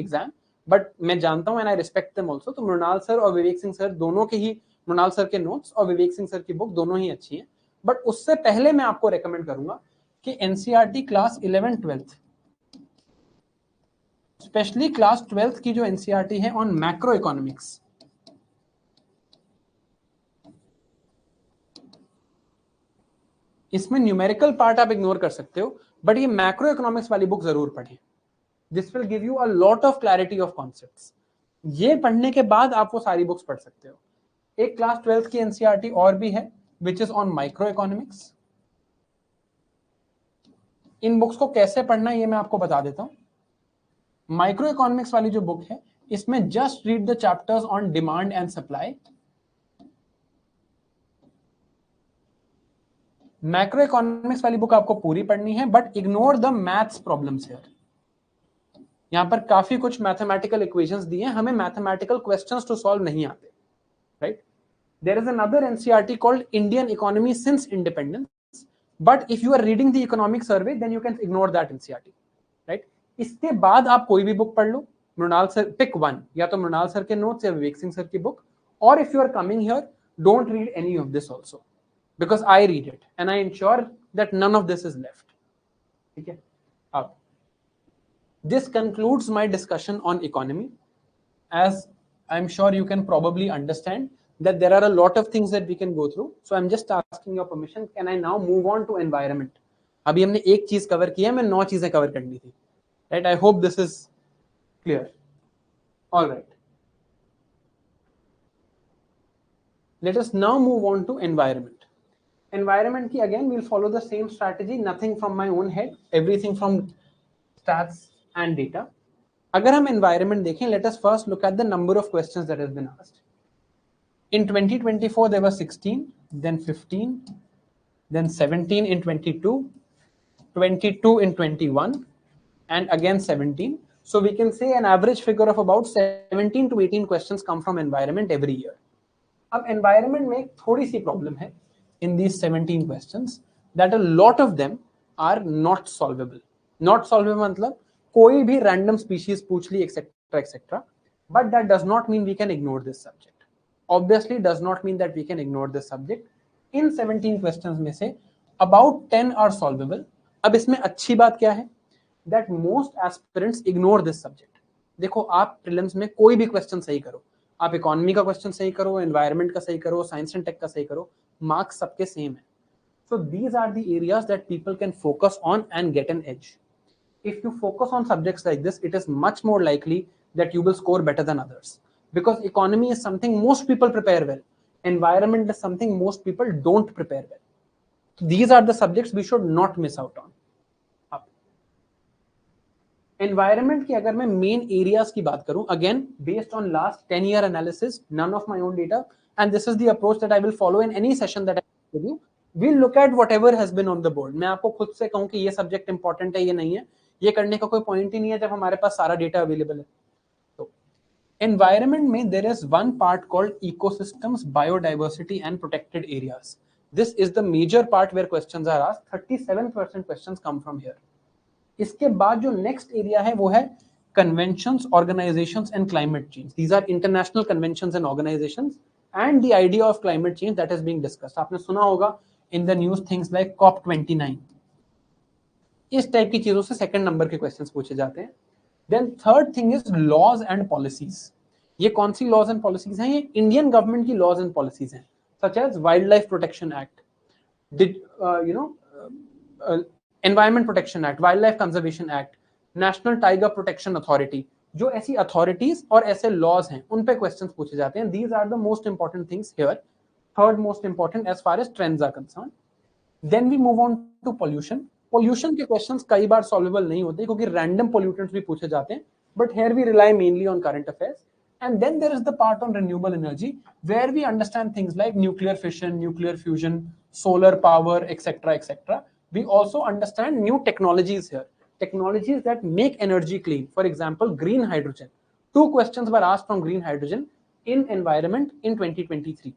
exam, but मैं जानता हूँ and I respect them also. तो मृणाल सर और विवेक सिंह सर दोनों के ही, मृणाल सर के नोट्स और विवेक Singh sir की बुक दोनों ही अच्छी हैं. बट उससे पहले मैं आपको रेकमेंड करूंगा कि एनसीईआरटी क्लास 11-12, स्पेशली क्लास 12 की जो एनसीईआरटी है ऑन मैक्रो इकोनॉमिक्स, इसमें न्यूमेरिकल पार्ट आप इग्नोर कर सकते हो, बट ये मैक्रो इकोनॉमिक्स वाली बुक जरूर पढ़ें. This will give you a lot of clarity of concepts. ये पढ़ने के बाद आप वो सारी बुक्स पढ़ सकते हो. एक क्लास 12 की एनसीईआरटी और भी है which is on micro economics. In books को कैसे पढ़ना है ये मैं आपको बता देता हूं. माइक्रो इकोनॉमिक्स वाली जो बुक है इसमें just read the chapters on demand and supply. Macro economics वाली बुक आपको पूरी पढ़नी है but ignore the maths problems here. यहां पर काफी कुछ मैथमेटिकल इक्वेशंस दिए हैं, हमें मैथमेटिकल क्वेश्चंस टू सॉल्व नहीं आते, right? There is another NCERT called Indian economy since independence, but if you are reading the economic survey then you can ignore that NCERT, right? इसके बाद आप कोई भी बुक पढ़ लो, मृणाल सर, पिक वन, या तो मृणाल सर के नोट्स या विवेक सिंह सर की बुक, और if you are coming here don't read any of this also because I read it and I ensure that none of this is left. ठीक है, अब this concludes my discussion on economy. As I'm sure you can probably understand that there are a lot of things that we can go through, so I'm just asking your permission, can I now move on to environment? अभी हमने एक चीज cover की है, मैं 9 चीजें cover करनी थी, right? I hope this is clear. All right, let us now move on to environment. Environment की again we'll follow the same strategy, nothing from my own head, everything from stats and data. अगर हम environment देखें, let us first look at the number of questions that has been asked. In 2024 there were 16, then 15, then 17 in 22, 22 in 21, and again 17. So we can say an average figure of about 17 to 18 questions come from environment every year. अब environment में एक थोड़ी सी problem है in these 17 questions, that a lot of them are not solvable. Not solvable मतलब कोई भी random species पूछ ली etc etc, but that does not mean we can ignore this subject. Obviously does not mean that we can ignore this subject. In 17 questions में से about 10 are solvable. अब इसमें अच्छी बात क्या है, that most aspirants ignore this subject. देखो, आप prelims में कोई भी question सही करो, आप इकोनॉमी का क्वेश्चन सही करो, एनवायरनमेंट का सही करो, साइंस एंड टेक का सही करो, मार्क्स सबके सेम है. So these are the areas that people can focus on and get an edge. If you focus on subjects like this, it is much more likely that you will score better than others, because economy is something most people prepare well, environment is something most people don't prepare well. These are the subjects we should not miss out on. Environment की अगर मैं main areas की बात करूं, again based on last 10 year analysis, none of my own data, and this is the approach that I will follow in any session that I will do. We look at whatever has been on the board. मैं आपको खुद से कहूं कि ये subject important है, ये नहीं है, ये करने का कोई पॉइंट ही नहीं है जब हमारे पास सारा डेटा अवेलेबल है. तो एनवायरनमेंट में there is one part called ecosystems, biodiversity and protected areas. This is the major part where questions are asked. 37% questions come from here. इसके बाद जो नेक्स्ट एरिया है वो है conventions, organisations and climate change. These are international conventions and organisations and the idea of climate change that is being discussed. आपने सुना होगा in the news things like COP29. इस टाइप की चीजों से सेकंड नंबर के क्वेश्चंस पूछे जाते हैं. Then third thing is laws and policies. ये कौन सी लॉज एंड पॉलिसीज हैं? ये इंडियन गवर्नमेंट की लॉज एंड पॉलिसीज हैं, such as wild life protection act, environment protection act, wild life conservation act, national tiger protection authority. जो ऐसी authorities और ऐसे लॉज हैं उन पे क्वेश्चंस पूछे जाते हैं. These are the most important things here. Third most important as far as trends are concern. Then we move on to pollution. Pollution के क्वेश्चंस कई बार सॉल्वेबल नहीं होते क्योंकि रैंडम पॉल्यूटेंट्स भी पूछे जाते हैं, but here we rely mainly on current affairs. And then there is the part on renewable energy where we understand things like nuclear fission, nuclear fusion, solar power, etc., etc. We also understand new technologies here, technologies that make energy clean. For example, green hydrogen. 2 questions were asked from green hydrogen in environment in 2023.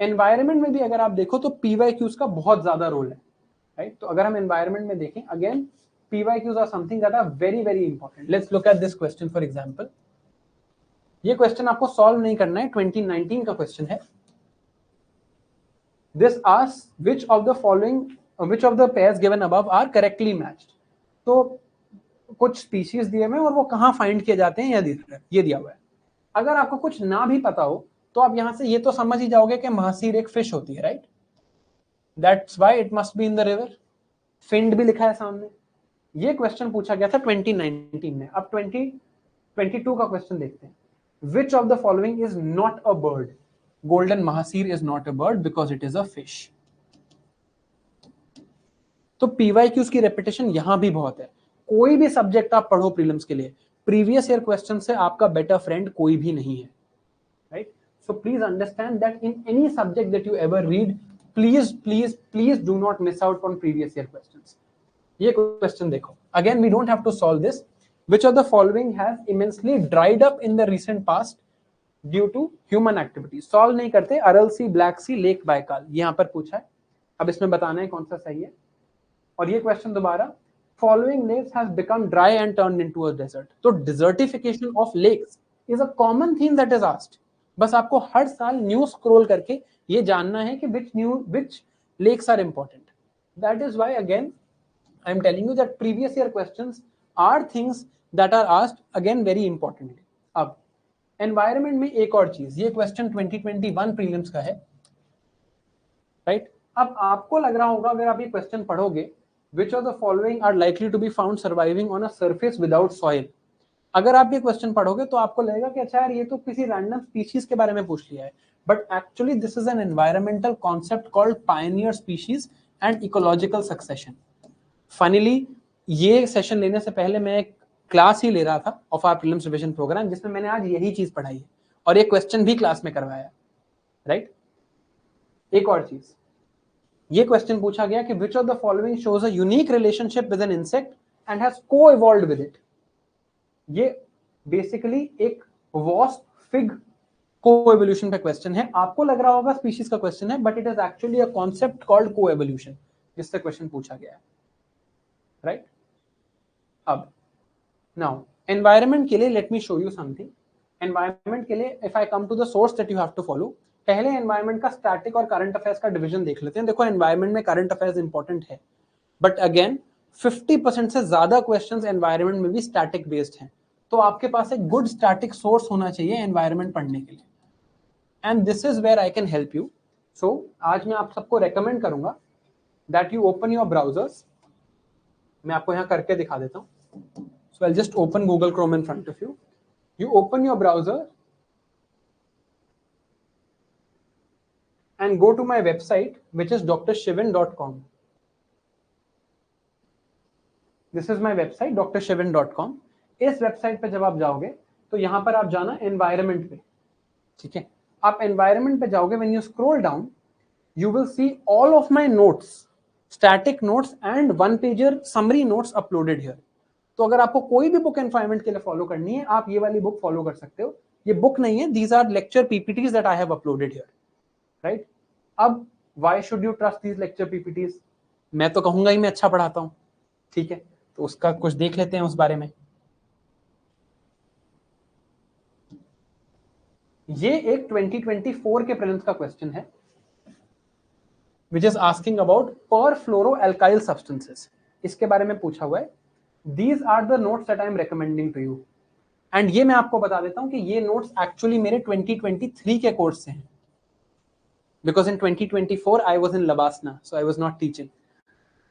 Environment में भी अगर आप देखो तो PYQs का बहुत ज्यादा role है, राइट? तो अगर हम एनवायरमेंट में देखें, again PYQs are something that are very very important. Let's look at this question for example. ये क्वेश्चन आपको सॉल्व नहीं करना है, 2019 का क्वेश्चन है. This asks which of the pairs given above are correctly matched. तो कुछ स्पीशीज दिए हुए और वो कहाँ फाइंड किए जाते हैं ये दिया हुआ है. अगर आपको कुछ ना भी पता हो तो आप यहां से ये तो समझ ही जाओगे कि महासीर एक फिश होती है, right? That's why it must be in the river. Find भी लिखा है सामने. ये क्वेश्चन पूछा गया था 2019 में. अब 2022 का क्वेश्चन देखते हैं. Which of the following is not a bird? Golden mahseer is not a bird because it is a fish. तो PYQs की रेपिटेशन यहां भी बहुत है. कोई भी सब्जेक्ट आप पढ़ो प्रीलिम्स के लिए, प्रीवियस ईयर क्वेश्चन से आपका बेटर फ्रेंड कोई भी नहीं है, right? So please understand that in any subject that you ever read, please do not miss out on previous year questions. ये क्वेश्चन देखो. Again we don't have to solve this. Which of the following has immensely dried up in the recent past due to human activity? Solve नहीं करते. अरल सी, black सी, lake Baikal, यहाँ पर पूछा है. अब इसमें बताना है कौन सा सही है. और ये क्वेश्चन दोबारा, following lakes has become dry and turned into a desert. तो desertification of lakes is a common theme that is asked. बस आपको हर साल न्यूज स्क्रॉल करके ये जानना है कि which lakes are important. That is why again I am telling you that previous year questions are things that are asked again very importantly. अब environment में एक और चीज, ये क्वेश्चन 2021 प्रीलिम्स का है, राइट? अब आपको लग रहा होगा अगर आप ये क्वेश्चन पढ़ोगे, which of the following are likely to be found surviving on a surface without soil? अगर आप ये क्वेश्चन पढ़ोगे तो आपको लगेगा कि अच्छा यार ये तो किसी रैंडम स्पीशीज के बारे में पूछ लिया है, but actually this is an environmental concept called Pioneer species and ecological succession. Funnily ये सेशन लेने से पहले मैं एक क्लास ही ले रहा था of our prelims revision programme, जिसमें मैंने आज यही चीज पढ़ाई है और ये क्वेश्चन भी क्लास में करवाया, राइट? एक और चीज, ये क्वेश्चन पूछा गया कि which of the following shows a unique relationship with an insect and has co-evolved with it? ये बेसिकली एक wasp fig co-evolution पे क्वेश्चन है. आपको लग रहा होगा स्पीशीज का क्वेश्चन है, but it is actually a concept called co-evolution, जिससे क्वेश्चन पूछा गया है, राइट? अब नाउ एनवायरनमेंट के लिए let me show you something. Environment के लिए if I come to the source that you have to follow, पहले एनवायरनमेंट का स्टैटिक और करंट अफेयर्स का डिवीजन देख लेते हैं. देखो एनवायरनमेंट में करंट अफेयर्स इंपॉर्टेंट है, बट अगेन 50% से ज्यादा क्वेश्चंस एनवायरनमेंट में भी स्टैटिक बेस्ड हैं. तो आपके पास एक गुड स्टैटिक सोर्स होना चाहिए एनवायरनमेंट पढ़ने के लिए, and this is where I can help you. So आज मैं आप सबको रेकमेंड करूंगा that you open your browsers. मैं आपको यहाँ करके दिखा देता हूँ. So I just open Google Chrome in front of you. You open your browser and go to my website which is drshivan.com. This is my website drshivan.com. इस website पे जब आप जाओगे तो यहां पर आप जाना एनवायरनमेंट पे, ठीक है? आप एनवायरनमेंट पे जाओगे, when you scroll down you will see all of my notes, static notes and one pager summary notes uploaded here. तो अगर आपको कोई भी बुक एनवायरनमेंट के लिए फॉलो करनी है, आप ये वाली बुक फॉलो कर सकते हो. ये बुक नहीं है, these are lecture PPTs that I have uploaded here, right? अब why should you trust these lecture PPTs? मैं तो कहूंगा ही मैं अच्छा पढ़ाता हूं, ठीक है? तो उसका कुछ देख लेते हैं उस बारे में. ये एक 2024 के प्रीलिम्स का क्वेश्चन है विच इज आस्किंग अबाउट पर फ्लोरोएल्काइल सब्सटेंसेस। इसके बारे में पूछा हुआ है। These are the notes that I am recommending to you. And ये मैं आपको बता देता हूं कि ये नोट्स एक्चुअली मेरे 2023 के कोर्स से हैं, because in 2024 I was in LBSNAA, so I was not teaching.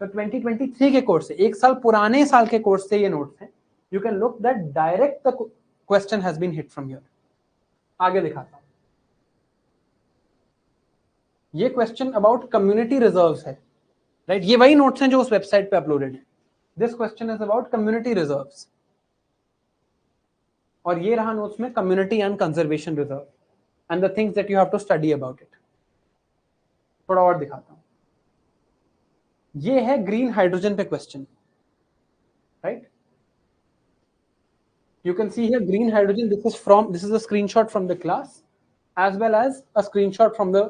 तो 2023 के कोर्स से, एक साल पुराने साल के कोर्स से ये नोट्स हैं। You can look that direct the question has been hit from here. आगे दिखाता हूं। ये क्वेश्चन अबाउट कम्युनिटी रिजर्व्स है, राइट? ये वही नोट्स हैं जो उस वेबसाइट पे अपलोडेड है। This question is about community reserves, और ये रहा नोट्स में community and conservation reserve and the things that you have to study about it. थोड़ा और दिखाता हूं। ये है ग्रीन हाइड्रोजन पे question, right? You can see here green hydrogen. This is a screenshot from the class as well as a screenshot from the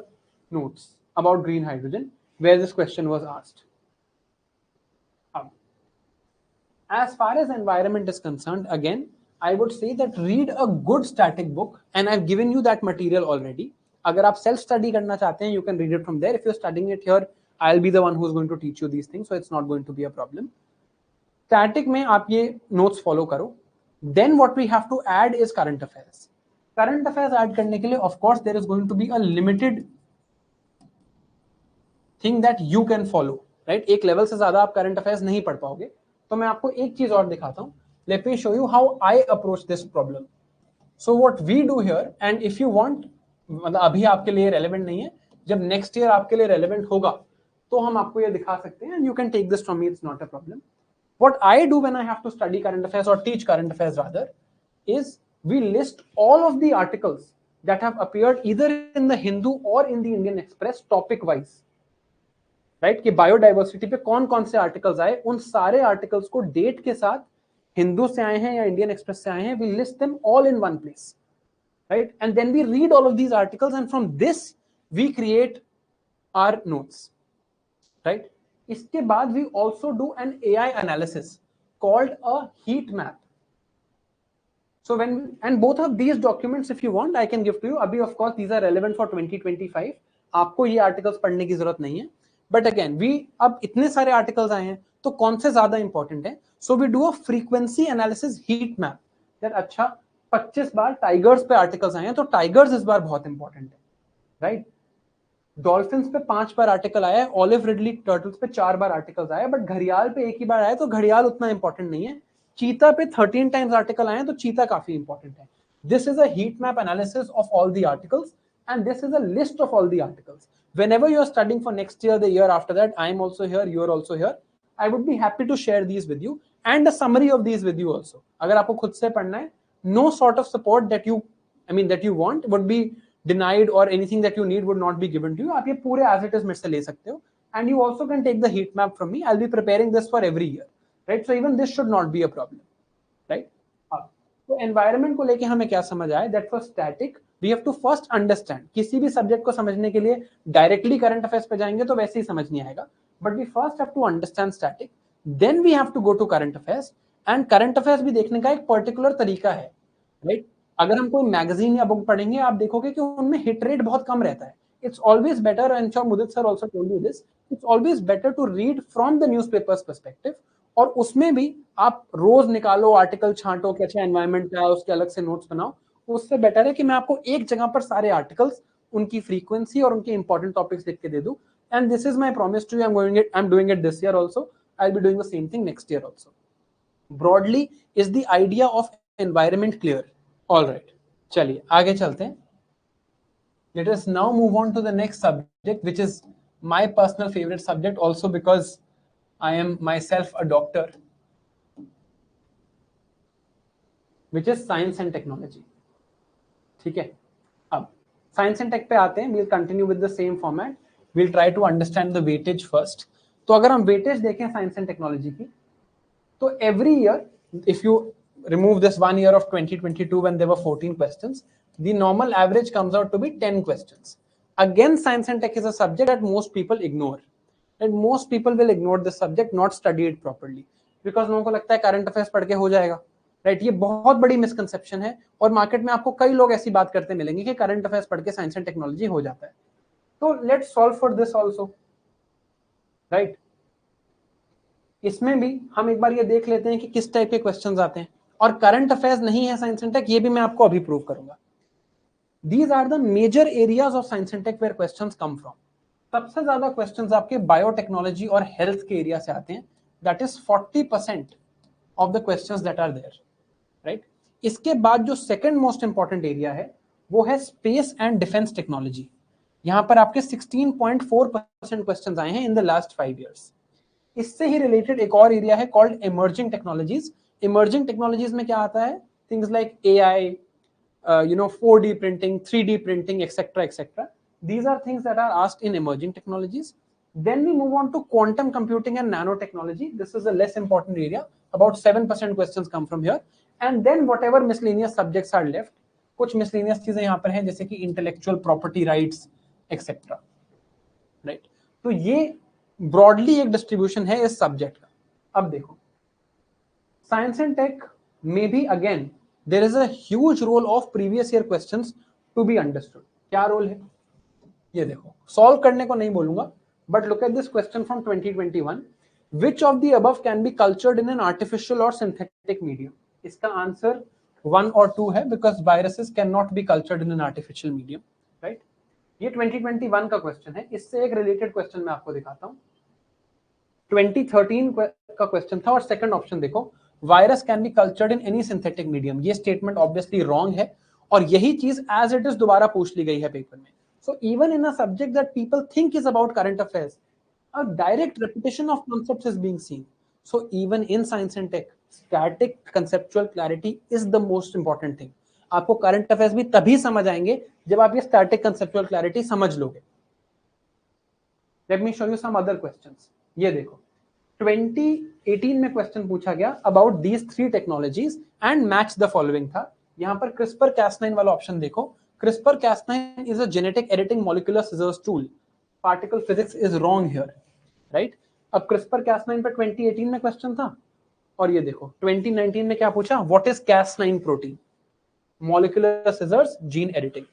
notes about green hydrogen where this question was asked. As far as environment is concerned, again, I would say that read a good static book, and I've given you that material already. अगर आप self study करना चाहते हैं, you can read it from there. If you're studying it here, I'll be the one who's going to teach you these things, so it's not going to be a problem. Static में आप ये notes follow करो. Then what we have to add is current affairs. Current affairs add करने के लिए of course there is going to be a limited thing that you can follow, right? एक level से ज्यादा आप current affairs नहीं पढ़ पाओगे। तो मैं आपको एक चीज और दिखाता हूँ। Let me show you how I approach this problem. So what we do here, and if you want, मतलब अभी आपके लिए relevant नहीं है, जब next year आपके लिए relevant होगा तो हम आपको ये दिखा सकते हैं, and you can take this from me, it's not a problem. What I do when I have to study current affairs or teach current affairs rather is we list all of the articles that have appeared either in the Hindu or in the Indian Express topic wise, right? कि biodiversity पे कौन कौन से articles आए, उन सारे articles को date के साथ हिंदू से आए हैं या इंडियन एक्सप्रेस से आए हैं, we list them all in one place, right? And then we read all of these articles and from this we create our notes, right? इसके बाद we also do an AI analysis called a heat map. So and both of these documents, if you want, I can give to you. अभी of course these are relevant for 2025. आपको ये articles पढ़ने की जरूरत नहीं है. But again, अब इतने सारे articles आए हैं, तो कौन से ज्यादा important है? So we do a frequency analysis heat map. That अच्छा 25 बार tigers पे articles आए हैं, तो tigers इस बार बहुत important है, right? डॉल्फिन्स पे 5 बार आर्टिकल आया है, ऑलिव रिडली टर्टल्स पे 4 बार आर्टिकल्स आए, बट घड़ियाल पे एक ही बार आया, तो घड़ियाल उतना इंपॉर्टेंट नहीं है। चीता पे 13 टाइम्स आर्टिकल आए, तो चीता काफी इंपॉर्टेंट है। This is a heat map analysis of all the articles and this is a list of all the articles. Whenever you are studying for next year, the year after that, I am also here, you are also here. I would be happy to share these with you and a summary of these with you also. अगर आपको खुद से पढ़ना है, no sort of support that you want would be denied or anything that you need would not be given to you. आप ये पूरे as it is मेरे से ले सकते हो, and you also can take the heat map from me. I'll be preparing this for every year, right? So even this should not be a problem, right? तो environment को लेके हमें क्या समझ आया? That for static we have to first understand. किसी भी subject को समझने के लिए directly current affairs पे जाएंगे तो वैसे ही समझ नहीं आएगा, but we first have to understand static, then we have to go to current affairs, and current affairs भी देखने का एक particular तरीका है, right? अगर हम कोई मैगजीन या बुक पढ़ेंगे, आप देखोगे कि उनमें हिट रेट बहुत कम रहता है। It's always better, and sure Mudit sir also told you this, it's always better to read from the newspapers perspective, और उसमें भी आप रोज निकालो, आर्टिकल छांटो कि अच्छा एनवायरनमेंट क्या है, उसके अलग से नोट्स बनाओ। उससे बेटर है कि मैं आपको एक जगह पर सारे आर्टिकल्स, उनकी फ्रीक्वेंसी और उनके इंपॉर्टेंट टॉपिक्स लिख के दे दूं। And this is my promise to you, I am doing it this year also, I will be doing the same thing next year also. Broadly is the idea of environment clear? All right, चलिए आगे चलते हैं। Let us now move on to the next subject, which is my personal favorite subject also because I am myself a doctor, which is science and technology. ठीक है, अब science and tech पे आते हैं। We'll continue with the same format. We'll try to understand the weightage first. तो अगर हम weightage देखें science and technology की, तो every year, if you remove this 1 year of 2022 when there were 14 questions, the normal average comes out to be 10 questions. Again, science and tech is a subject that most people ignore, and most people will ignore this subject, not study it properly, because लोगों को लगता है current affairs पढ़ के हो जाएगा, right. ये बहुत बड़ी मिसकंसेप्शन है और मार्केट में आपको कई लोग ऐसी बात करते मिलेंगे कि करंट अफेयर्स पढ़ के साइंस एंड टेक्नोलॉजी हो जाता है। तो let's solve for this also, right. इसमें भी हम एक बार ये देख लेते हैं कि किस टाइप के क्वेश्चंस आते हैं, और करंट अफेयर्स नहीं है साइंस एंड टेक, ये भी मैं आपको अभी प्रूव करूंगा। These are the major areas of science and tech where questions come from. सबसे ज्यादा क्वेश्चंस आपके बायोटेक्नोलॉजी और हेल्थ के एरिया से आते हैं, that is 40% of the questions that are there, right. इसके बाद जो सेकंड मोस्ट इंपॉर्टेंट एरिया है वो है स्पेस एंड डिफेंस टेक्नोलॉजी। यहां पर आपके 16.4% क्वेश्चंस आए हैं इन द लास्ट 5 years। इससे ही रिलेटेड एक और एरिया है called emerging technologies. Emerging technologies में क्या आता है, things like AI, 4D printing, 3D printing, etc., etc. These are things that are asked in emerging technologies. Then we move on to quantum computing and nanotechnology. This is a less important area. About 7% questions come from here. And then whatever miscellaneous subjects are left, कुछ miscellaneous चीजें यहाँ पर हैं जैसे कि intellectual property rights, etc. Right? तो ये broadly एक distribution है इस subject का। अब देखो, science and tech may be again there is a huge role of previous year questions to be understood। क्या रोल है ये देखो, सॉल्व करने को नहीं बोलूंगा, but look at this question from 2021, which of the above can be cultured in an artificial or synthetic medium। इसका answer 1 और 2 है, because viruses cannot be cultured in an artificial medium, right। ये 2021 का question है। इससे एक related question मैं आपको दिखाता हूं। 2013 का क्वेश्चन था और सेकंड ऑप्शन देखो, virus can be cultured in any synthetic medium. ये स्टेटमेंट ऑब्वियसली रॉन्ग है और यही चीज एज इट इज दोबारा पूछ ली गई है पेपर में। So even in a subject that people think is about current affairs, a direct repetition of concepts is being seen। So even in science and tech, static conceptual clarity is the most important thing। आपको current affairs भी तभी समझ आएंगे जब आप ये static conceptual clarity समझ लोगे। Let me show you some other questions. ये देखो, 2018 में क्वेश्चन पूछा गया about these 3 technologies and match the following था। यहां पर क्रिस्पर कैस9 वाला ऑप्शन देखो। CRISPR Cas9 is a genetic editing molecular scissors tool. Particle physics is wrong here, right. अब क्रिस्पर कैस9 पर 2018 में क्वेश्चन था और ये देखो 2019 में क्या पूछा, what is Cas9 protein, molecular scissors, gene editing.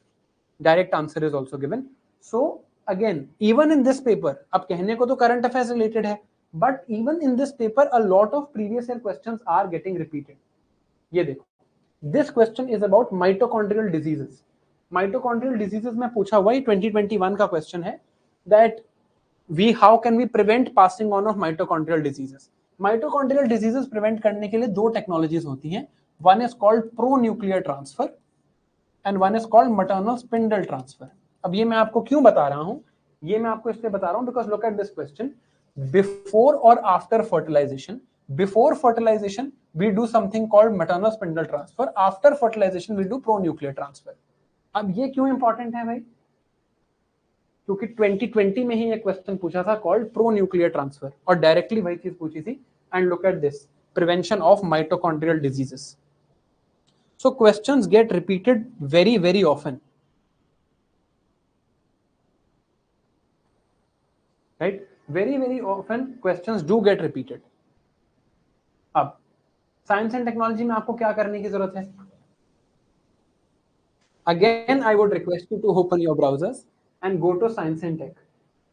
Direct answer is also given. So again even in this paper, अब कहने को तो करंट अफेयर्स रिलेटेड है, but even in this paper a lot of previous year questions are getting repeated। ये देखो, this question is about mitochondrial diseases। mitochondrial diseases में पूछा हुआ, 2021 का क्वेश्चन है, that how can we prevent passing on of mitochondrial diseases। mitochondrial diseases prevent करने के लिए 2 टेक्नोलॉजीज होती हैं, one is called pronuclear transfer and one is called maternal spindle transfer। अब ये मैं आपको क्यों बता रहा हूं, ये मैं आपको इसलिए बता रहा हूं because look at this question, before or after fertilization। before fertilization we do something called maternal spindle transfer, after fertilization we do pronuclear transfer। अब ये क्यों इंपॉर्टेंट है भाई, क्योंकि 2020 में ही एक क्वेश्चन पूछा था कॉल्ड प्रोन्यूक्लियर ट्रांसफर और डायरेक्टली वही चीज पूछी थी। And look at this, prevention of mitochondrial diseases. So questions get repeated very very often, right. very very often questions do get repeated। अब साइंस एंड टेक्नोलॉजी में आपको क्या करने की जरूरत है, again I would request you to open your browsers and go to science and tech.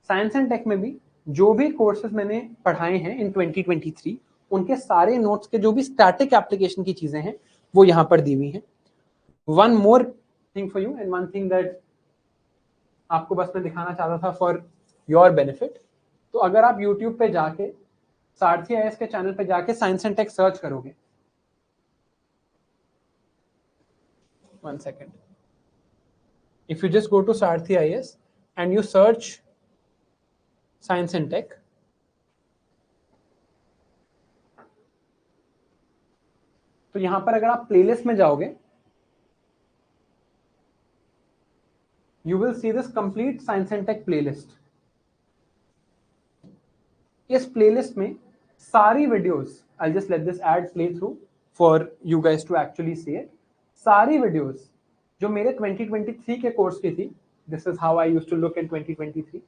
Science and tech में भी जो भी कोर्सेज मैंने पढ़ाए हैं इन 2023, उनके सारे नोट्स के जो भी स्टैटिक एप्लीकेशन की चीजें हैं वो यहां पर दी हुई हैं। One more thing for you and one thing that आपको बस मैं दिखाना चाहता था फॉर योर बेनिफिट। तो अगर आप YouTube पे जाके सारथी आईएएस के चैनल पे जाके साइंस एंड टेक सर्च करोगे, 1 second, if you just go to Saarthi IAS and you search science and tech, तो यहां पर अगर आप प्लेलिस्ट में जाओगे, you will see this complete science and tech playlist। इस प्लेलिस्ट में सारी videos, I'll just let this ad play through for you guys to actually see it। सारी वीडियोस जो मेरे 2023 के कोर्स की थी, this is how I used to look in 2023।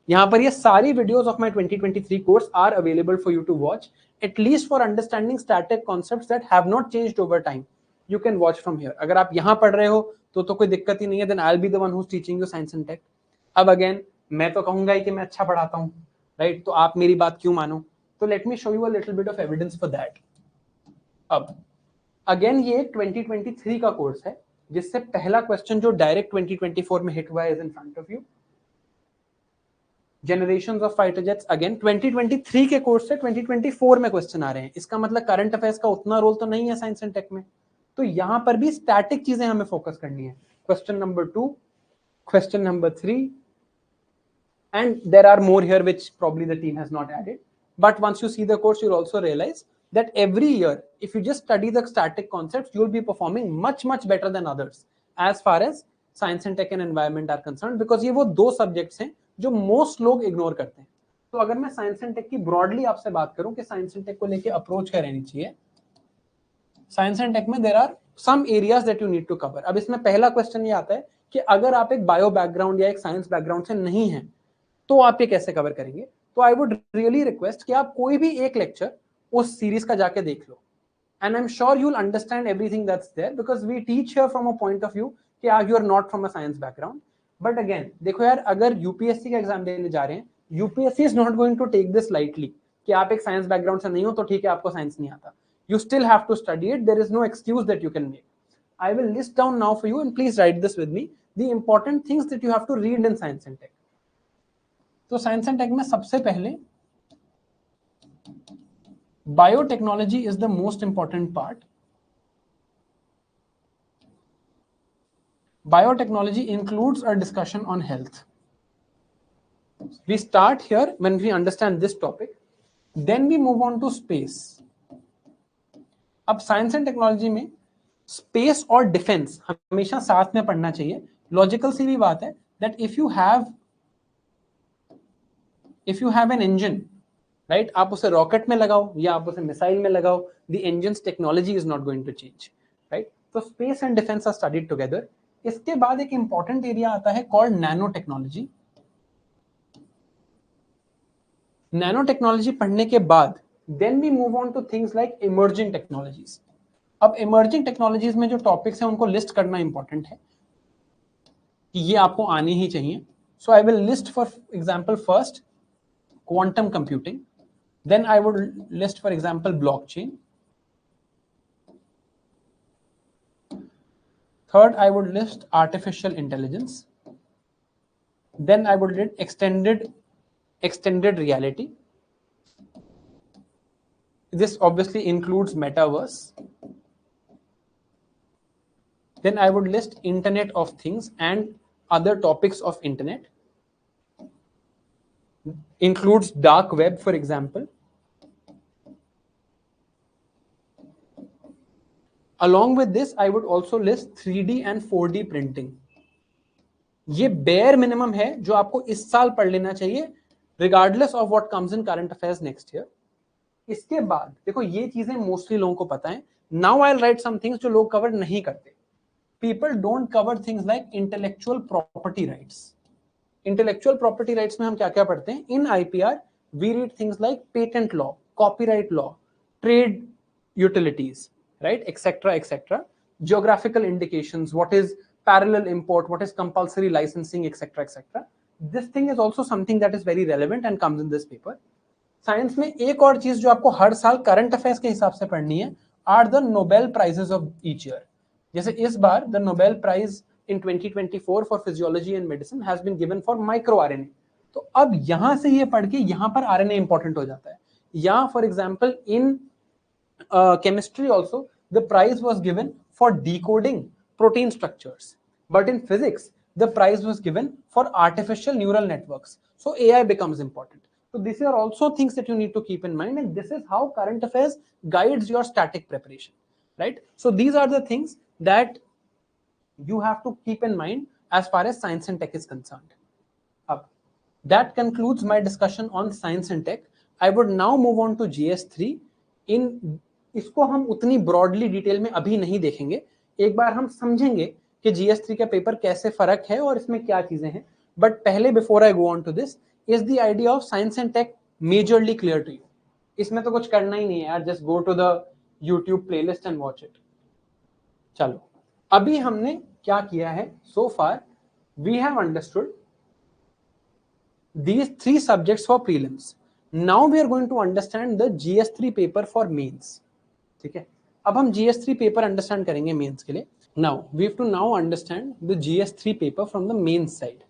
यहाँ पर ये सारी videos of my 2023 course are available for you to watch, at least for understanding static concepts that have not changed over time. You can watch from here. अगर आप यहाँ पढ़ रहे हो तो कोई दिक्कत ही नहीं है. Then I will be the one who is teaching you science and tech. अब अगेन मैं तो कहूंगा ही कि मैं अच्छा पढ़ाता हूँ, राइट? तो आप मेरी बात क्यों मानो? तो late me show you a little bit of evidence for that. अब अगेन ये 2023 का कोर्स है, जिससे पहला क्वेश्चन जो डायरेक्ट 2024 में हिट हुआ है is in front of you. Generations of fighter jets. Again 2023 के कोर्स से 2024 में क्वेश्चन आ रहे हैं. इसका मतलब करंट अफेयर्स का उतना रोल तो नहीं है साइंस एंड टेक में. तो यहां पर भी स्टैटिक चीजें हमें फोकस करनी है. Question number 2, question number 3, and there are more here which probably the team has not added. But once you see the course, you'll also realize that every year, if you just study the static concepts, you'll be performing much better than others as far as science and tech and environment are concerned, because ये वो दो subjects हैं जो most लोग ignore करते हैं. तो अगर मैं साइंस एंड टेक की ब्रॉडली आपसे बात करूं कि साइंस एंड टेक को लेके अप्रोच क्या रहनी चाहिए, साइंस एंड टेक में there are some areas that you need to cover. अब इसमें पहला क्वेश्चन ये आता है कि अगर आप एक बायो बैकग्राउंड या एक साइंस बैकग्राउंड से नहीं है तो आप ये कैसे कवर करेंगे. तो आई वुड रियली रिक्वेस्ट कि आप कोई भी एक लेक्चर उस सीरीज का जाके देख लो, and I am sure you will understand everything that's there, because we teach here from a point of view कि you are not from a science background. But again देखो यार, अगर यूपीएससी का एग्जाम देने जा रहे हैं, UPSC is not going to take this lightly कि आप एक साइंस बैकग्राउंड से नहीं हो तो ठीक है, आपको साइंस नहीं आता. You still have to study it. There is no excuse that you can make. I will list down now for you, and please write this with me, the important things that you have to read in science and tech. तो science and tech में सबसे पहले biotechnology is the most important part. Biotechnology includes a discussion on health. We start here when we understand this topic, then we move on to space. अब science and technology में space और defence हमेशा साथ में पढ़ना चाहिए. Logical सी भी बात है that if you have an engine, right, आप उसे रॉकेट में लगाओ या आप उसे मिसाइल में लगाओ, the engines technology is not going to change, right. तो space and defence are studied together. इसके बाद एक इंपॉर्टेंट एरिया आता है called nano technology. Nano technology पढ़ने के बाद then we move on to things like emerging technologies. अब इमर्जिंग टेक्नोलॉजीज में जो टॉपिक्स हैं उनको लिस्ट करना इंपॉर्टेंट है कि ये आपको आनी ही चाहिए. So I will list for example first quantum computing, then I would list for example blockchain, third I would list artificial intelligence, then I would list extended reality. This obviously includes metaverse. Then I would list Internet of Things and other topics of Internet. Includes dark web, for example. Along with this, I would also list 3D and 4D printing. ये bare minimum है जो आपको इस साल पढ़ लेना चाहिए, regardless of what comes in current affairs next year. इसके बाद देखो ये चीजें मोस्टली लोगों को पता है. Now I will write some things जो लोग कवर नहीं करते. People don't cover things like intellectual property rights. Intellectual property rights में हम क्या क्या पढ़ते हैं? In IPR we read things like patent law, copyright law, trade utilities, right, etcetera etcetera, geographical indications, what is parallel import, what is compulsory licensing, etcetera etcetera. This thing is also something that is very relevant and comes in this paper. Science में एक और चीज जो आपको हर साल current affairs के हिसाब से पढ़नी है are the Nobel prizes of each year. जैसे इस बार the Nobel prize in 2024 for physiology and medicine has been given for micro RNA. तो अब यहां से ये पढ़ के यहां पर आरएनए इंपॉर्टेंट हो जाता है. या for example in chemistry also the prize was given for decoding protein structures, but in physics the prize was given for artificial neural networks. So AI becomes important. So these are also things that you need to keep in mind, and this is how current affairs guides your static preparation, right? So these are the things that you have to keep in mind as far as science and tech is concerned. That concludes my discussion on science and tech. I would now move on to GS3. in इसको हम उतनी broadly detail में अभी नहीं देखेंगे. एक बार हम समझेंगे कि GS3 का पेपर कैसे फर्क है और इसमें क्या चीजें हैं. बट पहले before I go on to this, is the idea of science and tech majorly clear to you? इसमें तो कुछ करना ही नहीं है यार, just go to the YouTube playlist and watch it. चलो, अभी हमने क्या किया है? So far we have understood these 3 subjects for prelims. Now we are going to understand the GS3 paper for mains. ठीक है, अब हम GS3 पेपर अंडरस्टैंड करेंगे मेंस के लिए. Now we have to now understand the GS3 paper from the mains side.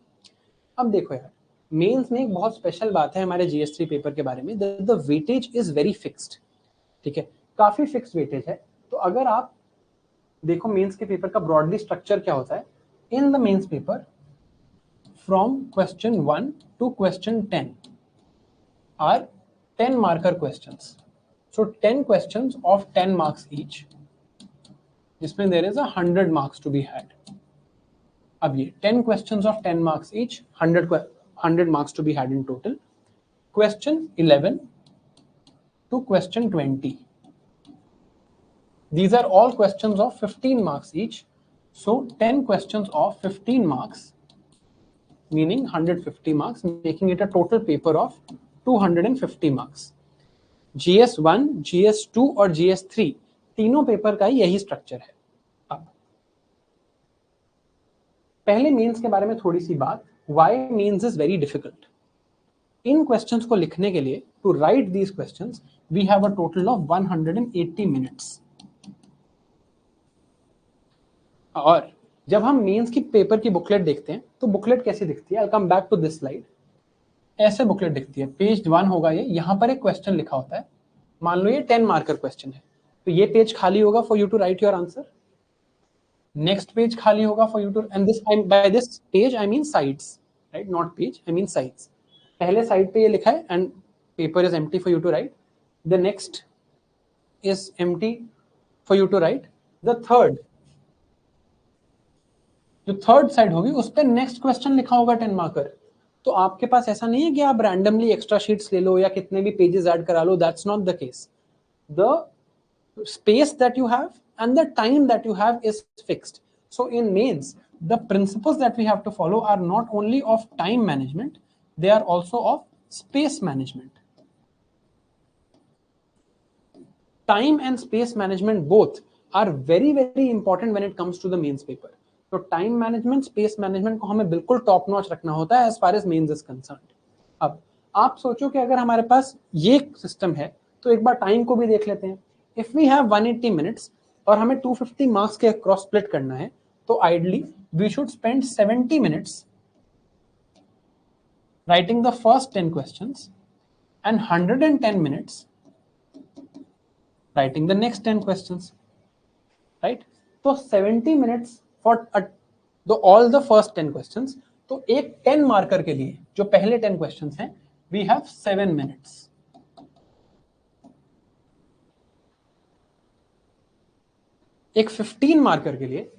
अब देखो यार, मेंस में एक बहुत स्पेशल बात है हमारे GS3 पेपर के बारे में, the weightage is very fixed. ठीक है, काफी फिक्स्ड वेटेज है. तो अगर आप देखो मेंस के पेपर का ब्रॉडली स्ट्रक्चर क्या होता है. In the mains paper from question 1 to question 10 are 10 marker questions. So 10 questions of 10 marks each, जिसमें there is 100 marks to be had. अब ये 10 questions of 10 marks each, 100 marks to be had in total. Question 11 to question 20. These are all questions of 15 marks each. So 10 questions of 15 marks, meaning 150 marks, making it a total paper of 250 marks. GS1, GS2 और GS3 तीनों paper का यही structure है. अब पहले mains के बारे में थोड़ी सी बात. Why mains is very difficult? इन क्वेश्चंस को लिखने के लिए, to write these questions, we have a total of 180 minutes. और जब हम मेंस की पेपर की बुकलेट देखते हैं तो बुकलेट कैसी दिखती है? I come back to this slide. ऐसे बुकलेट दिखती है. पेज 1 होगा ये, यहां पर एक क्वेश्चन लिखा होता है. मान लो ये 10 मार्कर क्वेश्चन है, तो ये पेज खाली होगा for you to write your answer. Next page खाली होगा for you to, and this by this page I mean sides, right, not page, I mean sides. पहले साइड पे ये लिखा है and paper is empty for you to write. The next is empty for you to write. The third, जो third side होगी उस पर next question लिखा होगा 10 मार्कर. तो आपके पास ऐसा नहीं है कि आप रैंडमली एक्स्ट्रा शीट्स ले लो या कितने भी पेजेस ऐड करा लो. That's not the case. The space that you have and the time that you have is fixed. So in mains, the principles that we have to follow are not only of time management, they are also of space management. Time and space management both are very very important when it comes to the mains paper. So time management, space management को हमें बिल्कुल top notch रखना होता है as far as mains is concerned. अब आप सोचो कि अगर हमारे पास ये सिस्टम है तो एक बार टाइम को भी देख लेते हैं. If we have 180 minutes और हमें 250 मार्क्स के क्रॉस स्प्लिट करना है, तो ideally we should spend 70 minutes writing the first 10 questions and 110 minutes writing the next 10 questions, right. तो 70 minutes for all the first 10 questions. तो एक 10 मार्कर के लिए जो पहले 10 क्वेश्चंस हैं, वी हैव 7 मिनट्स. एक 15 मार्कर के लिए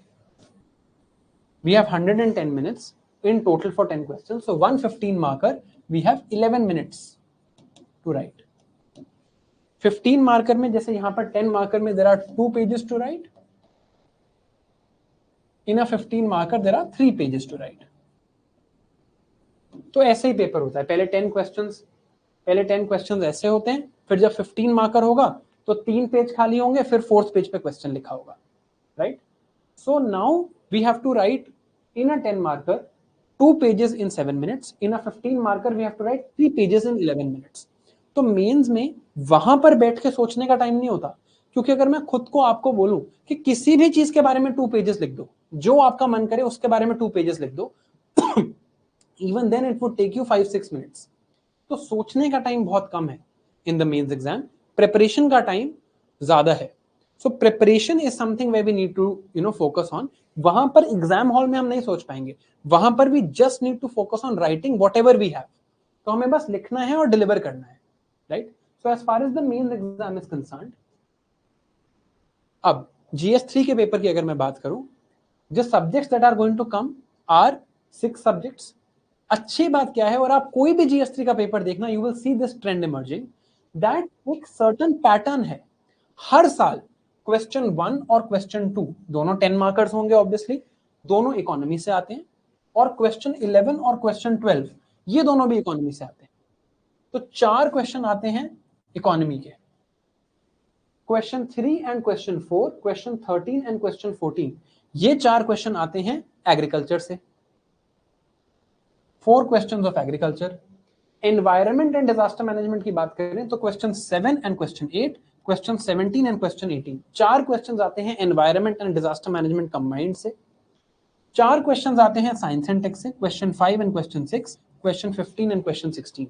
we have 110 minutes in total for 10 questions. So 115 marker, we have 11 minutes to write. 15 marker में जैसे यहां पर 10 मार्कर में there are 2 pages to write. In a 15 marker there are 3 pages to write. तो ऐसे ही पेपर होता है. पहले 10 क्वेश्चंस ऐसे होते हैं, फिर जब 15 मार्कर होगा तो 3 पेज खाली होंगे, फिर 4th पेज पे क्वेश्चन लिखा होगा, right? So now we have to write in a 10 marker 2 pages in 7 minutes. In a 15 marker we have to write 3 pages in 11 minutes. तो मेंस में वहां पर बैठ के सोचने का टाइम नहीं होता, क्योंकि अगर मैं खुद को आपको बोलूं कि किसी भी चीज के बारे में 2 पेजेस लिख दो, जो आपका मन करे उसके बारे में 2 पेजेस लिख दो, even then it would take you 5-6 minutes. तो सोचने का टाइम बहुत कम है in the mains exam. Preparation का टाइम ज्यादा है. So preparation is something where we need to focus on. वहां पर एग्जाम हॉल में हम नहीं सोच पाएंगे. वहां पर we just need to focus on writing whatever we have. तो हमें बस लिखना है और डिलीवर करना है, right? So as far as the main exam is concerned, अब GS3 के पेपर की अगर मैं बात करूं, जो subjects that are going to come are 6 subjects. अच्छी बात क्या है, और आप कोई भी GS3 का पेपर देखना, you will see this trend emerging that एक certain pattern है. हर साल क्वेश्चन 1 और क्वेश्चन 2 दोनों 10 मार्कर्स होंगे, ऑब्वियसली दोनों इकोनॉमी से आते हैं, और क्वेश्चन 11 और क्वेश्चन 12 ये दोनों भी इकोनॉमी से आते हैं। तो 4 क्वेश्चन आते हैं इकोनॉमी के, question 3 and question 4, question 13 and question 14, ये 4 क्वेश्चन आते हैं एग्रीकल्चर से। 4 questions of agriculture. Environment and disaster management की बात करें तो question 7 and question 8, question 17 and question 18, 4 question आते हैं environment and disaster management combined से। 4 क्वेश्चन आते हैं साइंस एंड टेक से, question 5 and question 6, question 15 and question 16,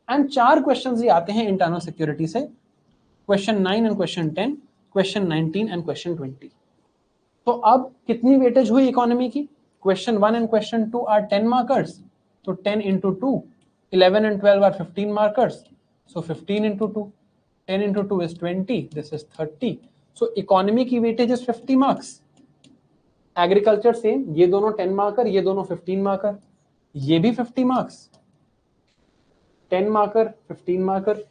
and 4 question ही आते हैं इंटरनल सिक्योरिटी से, question 9 and question 10, question 19 and question 20। तो अब कितनी वेटेज हुई इकोनॉमी की? Question 1 and question 2 are 10 markers, तो 10 into 2, 11 and 12 are 15 markers, so 15 into 2, 10 into 2 is 20, this is 30, so economy की weightage is 50 marks. Agriculture same, ये दोनों 10 मार्कर, ये दोनों 15 मार्कर, ये भी 50 मार्क्स, 10 मार्कर 15 मार्कर,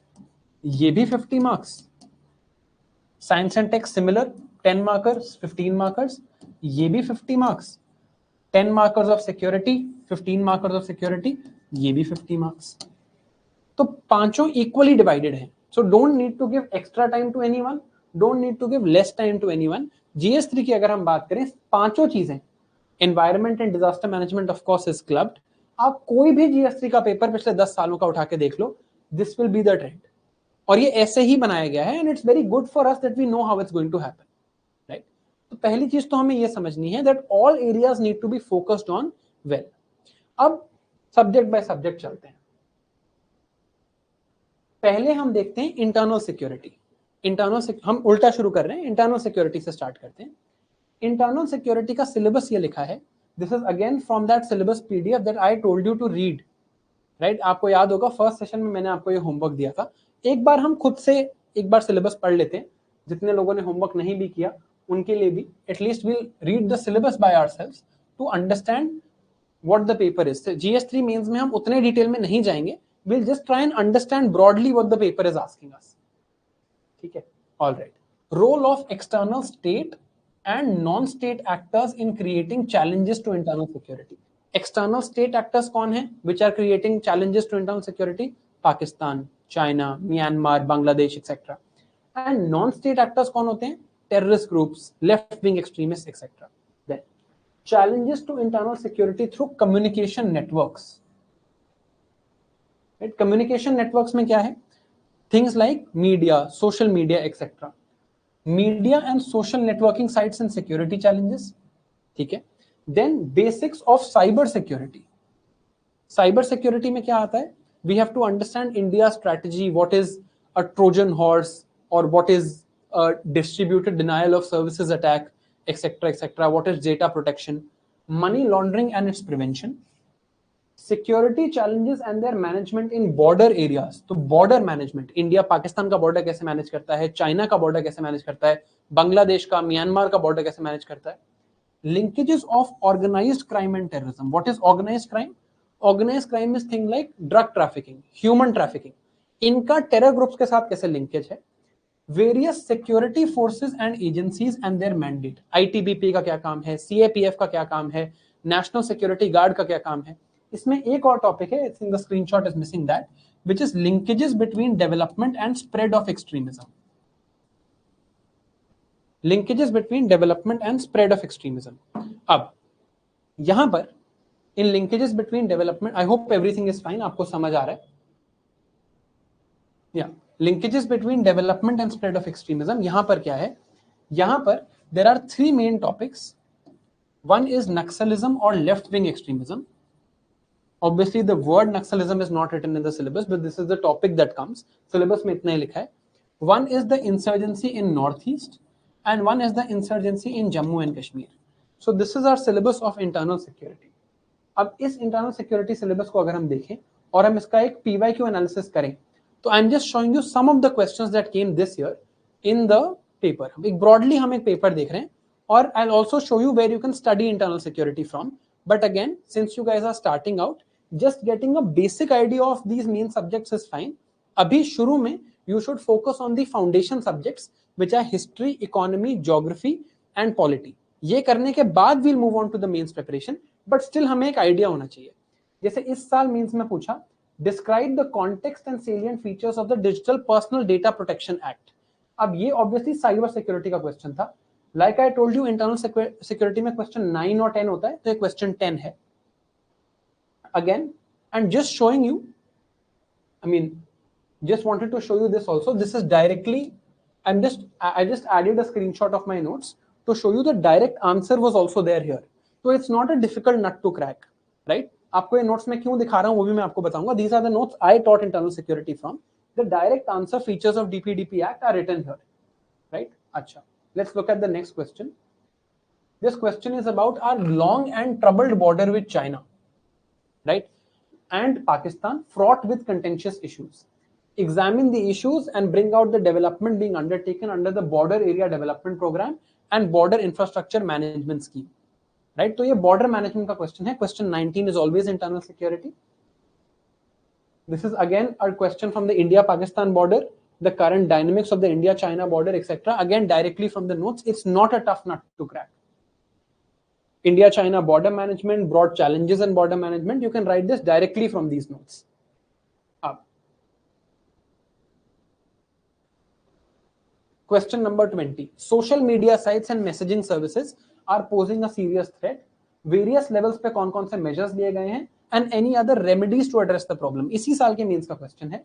ये भी 50 marks. Science and tech similar, 10 markers 15 markers, ये भी 50 marks. 10 markers of security, 15 markers of security, ये भी 50 मार्क्स। तो पांचों इक्वली डिवाइडेड हैं, so don't need to give extra time to anyone, don't need to give less time to anyone. GS3 की अगर हम बात करें, पांचों चीजें, environment and disaster management of course is clubbed. आप कोई भी जीएस3 का पेपर पिछले 10 सालों का उठा के देख लो, this will be the trend, और ये ऐसे ही बनाया गया है, and it's very good for us that we know how it's going to happen, right. तो पहली चीज तो हमें ये समझनी है that all areas need to be focused on well. अब सब्जेक्ट बाय सब्जेक्ट चलते हैं। पहले हम देखते हैं इंटरनल सिक्योरिटी। हम उल्टा शुरू कर रहे हैं, इंटरनल सिक्योरिटी से स्टार्ट करते हैं। इंटरनल सिक्योरिटी का सिलेबस ये लिखा है, this is again from that syllabus PDF that I told you to read, right. आपको याद होगा फर्स्ट सेशन में मैंने आपको ये होमवर्क दिया था। एक बार हम खुद से एक बार सिलेबस पढ़ लेते हैं, जितने लोगों ने होमवर्क नहीं भी किया उनके लिए भी, at least will read the syllabus by ourselves to understand what the paper is. GS3 mains में हम उतने डिटेल में नहीं जाएंगे, we'll just try and understand broadly what the paper is asking us. ठीक है, all right. Role of external state and non-state actors in creating challenges to internal security. External state actors कौन है which are creating challenges to internal security? Pakistan, China, Myanmar, Bangladesh, etc. And non-state actors कौन होते हैं? Terrorist groups, left-wing extremists, etc. Then challenges to internal security through communication networks. Communication networks में क्या है? Things like media, social media etcetera. Media and social networking sites and security challenges, ठीक है। Then basics of cyber security. Cyber security में क्या आता है? We have to understand India strategy, what is a Trojan horse और what is a distributed denial of services attack etcetera etcetera, what is data protection, money laundering and its prevention, security challenges and there management in border areas. तो border management, India Pakistan का border कैसे manage करता है, China का border कैसे manage करता है, बांग्लादेश का, म्यांमार का बॉर्डर कैसे मैनेज करता है। Linkages of organised crime and terrorism. What is organised crime? Organised crime is thing like drug trafficking, human trafficking, इनका टेरर ग्रुप्स के साथ कैसे लिंकेज है। Various security forces and agencies and their mandate. ITBP का क्या काम है, CAPF का क्या काम है, नेशनल सिक्योरिटी गार्ड का क्या काम है। इसमें एक और टॉपिक है, it's in the screenshot is missing that, which is linkages between development and spread of extremism. Linkages between development and spread of extremism. अब यहां पर in linkages between development, I hope everything is fine, आपको समझ आ रहा है? या linkages between development and spread of extremism, यहां पर क्या है? यहां पर there are 3 main topics. One is naxalism और left wing extremism. Obviously, the word Naxalism is not written in the syllabus, but this is the topic that comes. Syllabus में इतना ही लिखा है. One is the insurgency in Northeast, and one is the insurgency in Jammu and Kashmir. So this is our syllabus of internal security. अब इस internal security syllabus को अगर हम देखें और हम इसका एक PYQ analysis करें, तो I'm just showing you some of the questions that came this year in the paper. एक broadly हम एक paper देख रहे हैं, और I'll also show you where you can study internal security from. But again, since you guys are starting out, just getting a basic idea of these main subjects is fine. अभी शुरू में you should focus on the foundation subjects which are history, economy, geography and polity. ये करने के बाद we'll move on to the mains preparation, but still हमें एक idea होना चाहिए. जैसे इस साल मीन्स में पूछा describe the context and salient features of the digital personal data protection act. अब ये ऑब्वियसली साइबर सिक्योरिटी का क्वेश्चन था। Like I told you internal security में क्वेश्चन 9 और 10 होता है, तो ये क्वेश्चन 10 है again. And just showing you, I mean, just wanted to show you this also. This is directly, I just added a screenshot of my notes to show you the direct answer was also there here. So it's not a difficult nut to crack, right? आपको ये notes मैं क्यों दिखा रहा हूँ वो भी मैं आपको बताऊंगा. These are the notes I taught internal security from. The direct answer features of DPDP Act are written here, right? अच्छा, let's look at the next question. This question is about our long and troubled border with China, right? And Pakistan, fraught with contentious issues. Examine the issues and bring out the development being undertaken under the Border Area Development Program and Border Infrastructure Management Scheme. Right? तो ये border management का question है. Question 19 is always internal security. This is again a question from the India-Pakistan border, the current dynamics of the India-China border, etc. Again, directly from the notes. It's not a tough nut to crack. India-China border management, broad challenges in border management. You can write this directly from these notes. Up. Question number 20. Social media sites and messaging services are posing a serious threat. Various levels पे कौन-कौन से measures लिए गए हैं and any other remedies to address the problem. इसी साल के means का question है.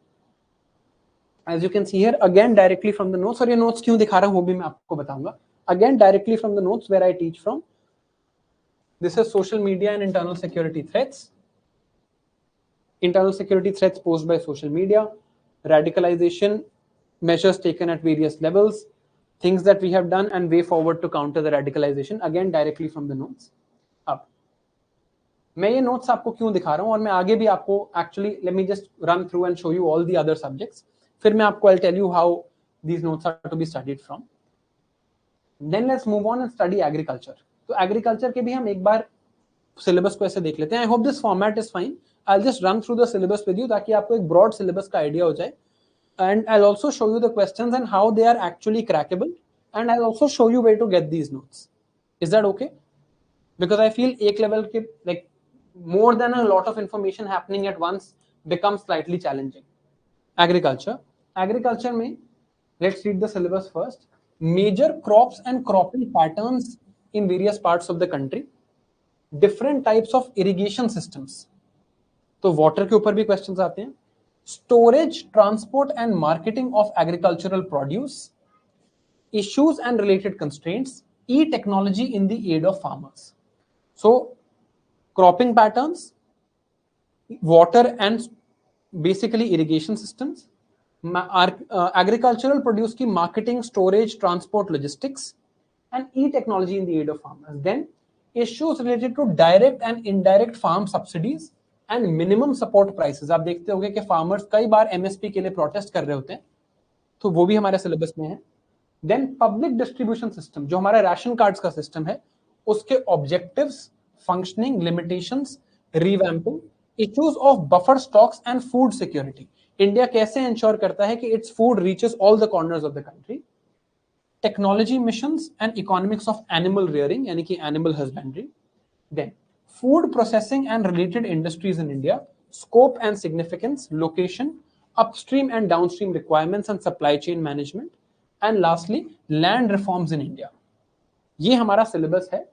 As you can see here, again directly from the notes. और ये notes क्यों दिखा रहा हूँ वो भी मैं आपको बताऊंगा. Again directly from the notes where I teach from. This is social media and internal security threats. Internal security threats posed by social media, radicalization, measures taken at various levels, things that we have done and way forward to counter the radicalization, again directly from the notes. अब मैं ये notes आपको क्यों दिखा रहा हूँ और मैं आगे भी आपको actually let me just run through and show you all the other subjects. फिर मैं आपको I'll tell you how these notes are to be studied from. Then let's move on and study agriculture. तो agriculture के भी हम एक बार syllabus को ऐसे देख लेते हैं. I hope this format is fine. I will just run through the syllabus with you ताकि आपको एक ब्रॉड सिलेबस का आइडिया हो जाए. And I will also show you the questions and how they are actually crackable. And I will also show you where to get these notes. Is that okay? Because I feel एक level के like more than a lot of information happening at once becomes slightly challenging. Agriculture में let's read the syllabus first. Major crops and cropping patterns in various parts of the country. Different types of irrigation systems. तो water के ऊपर भी questions आते हैं. Storage, transport and marketing of agricultural produce. Issues and related constraints. E-technology in the aid of farmers. So cropping patterns, water and basically irrigation systems, agricultural produce की marketing, storage, transport, logistics, and e-technology in the aid of farmers. Then issues related to direct and indirect farm subsidies and minimum support prices. आप देखते होंगे कि farmers कई बार MSP के लिए protest कर रहे होते हैं, तो वो भी हमारे syllabus में है. Then public distribution system, जो हमारा ration cards का system है, उसके objectives, functioning, limitations, revamping, issues of buffer stocks and food security. India कैसे ensure करता है कि its food reaches all the corners of the country. Technology missions and economics of animal rearing, यानी कि animal husbandry. Then food processing and related industries in India, scope and significance, location, upstream and downstream requirements and supply chain management. And lastly, land reforms in India. ये हमारा syllabus है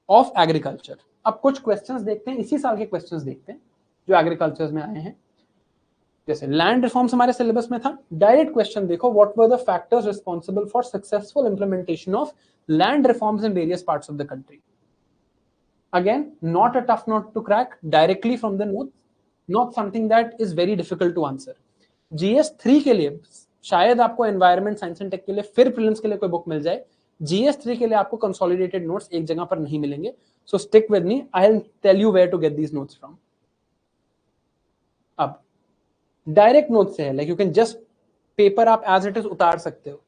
of agriculture. अब कुछ questions देखते हैं, इसी साल के क्वेश्चंस देखते हैं जो एग्रीकल्चर में आए हैं. जैसे लैंड रिफॉर्म्स हमारे सिलेबस में था. डायरेक्ट क्वेश्चन देखो, what were the factors responsible for successful implementation of land reforms in various parts of the country. Again not a tough note to crack, directly from the note, not something that is very difficult to answer. GS 3 के लिए शायद आपको environment science and take के लिए फिर prelims के लिए कोई बुक मिल जाए. GS 3 के लिए आपको कंसोलिडेटेड नोट्स एक जगह पर नहीं मिलेंगे. So stick with me. I'll tell you where to get these notes from. अब डायरेक्ट नोट से है, like you can just paper आप as it is उतार सकते हो.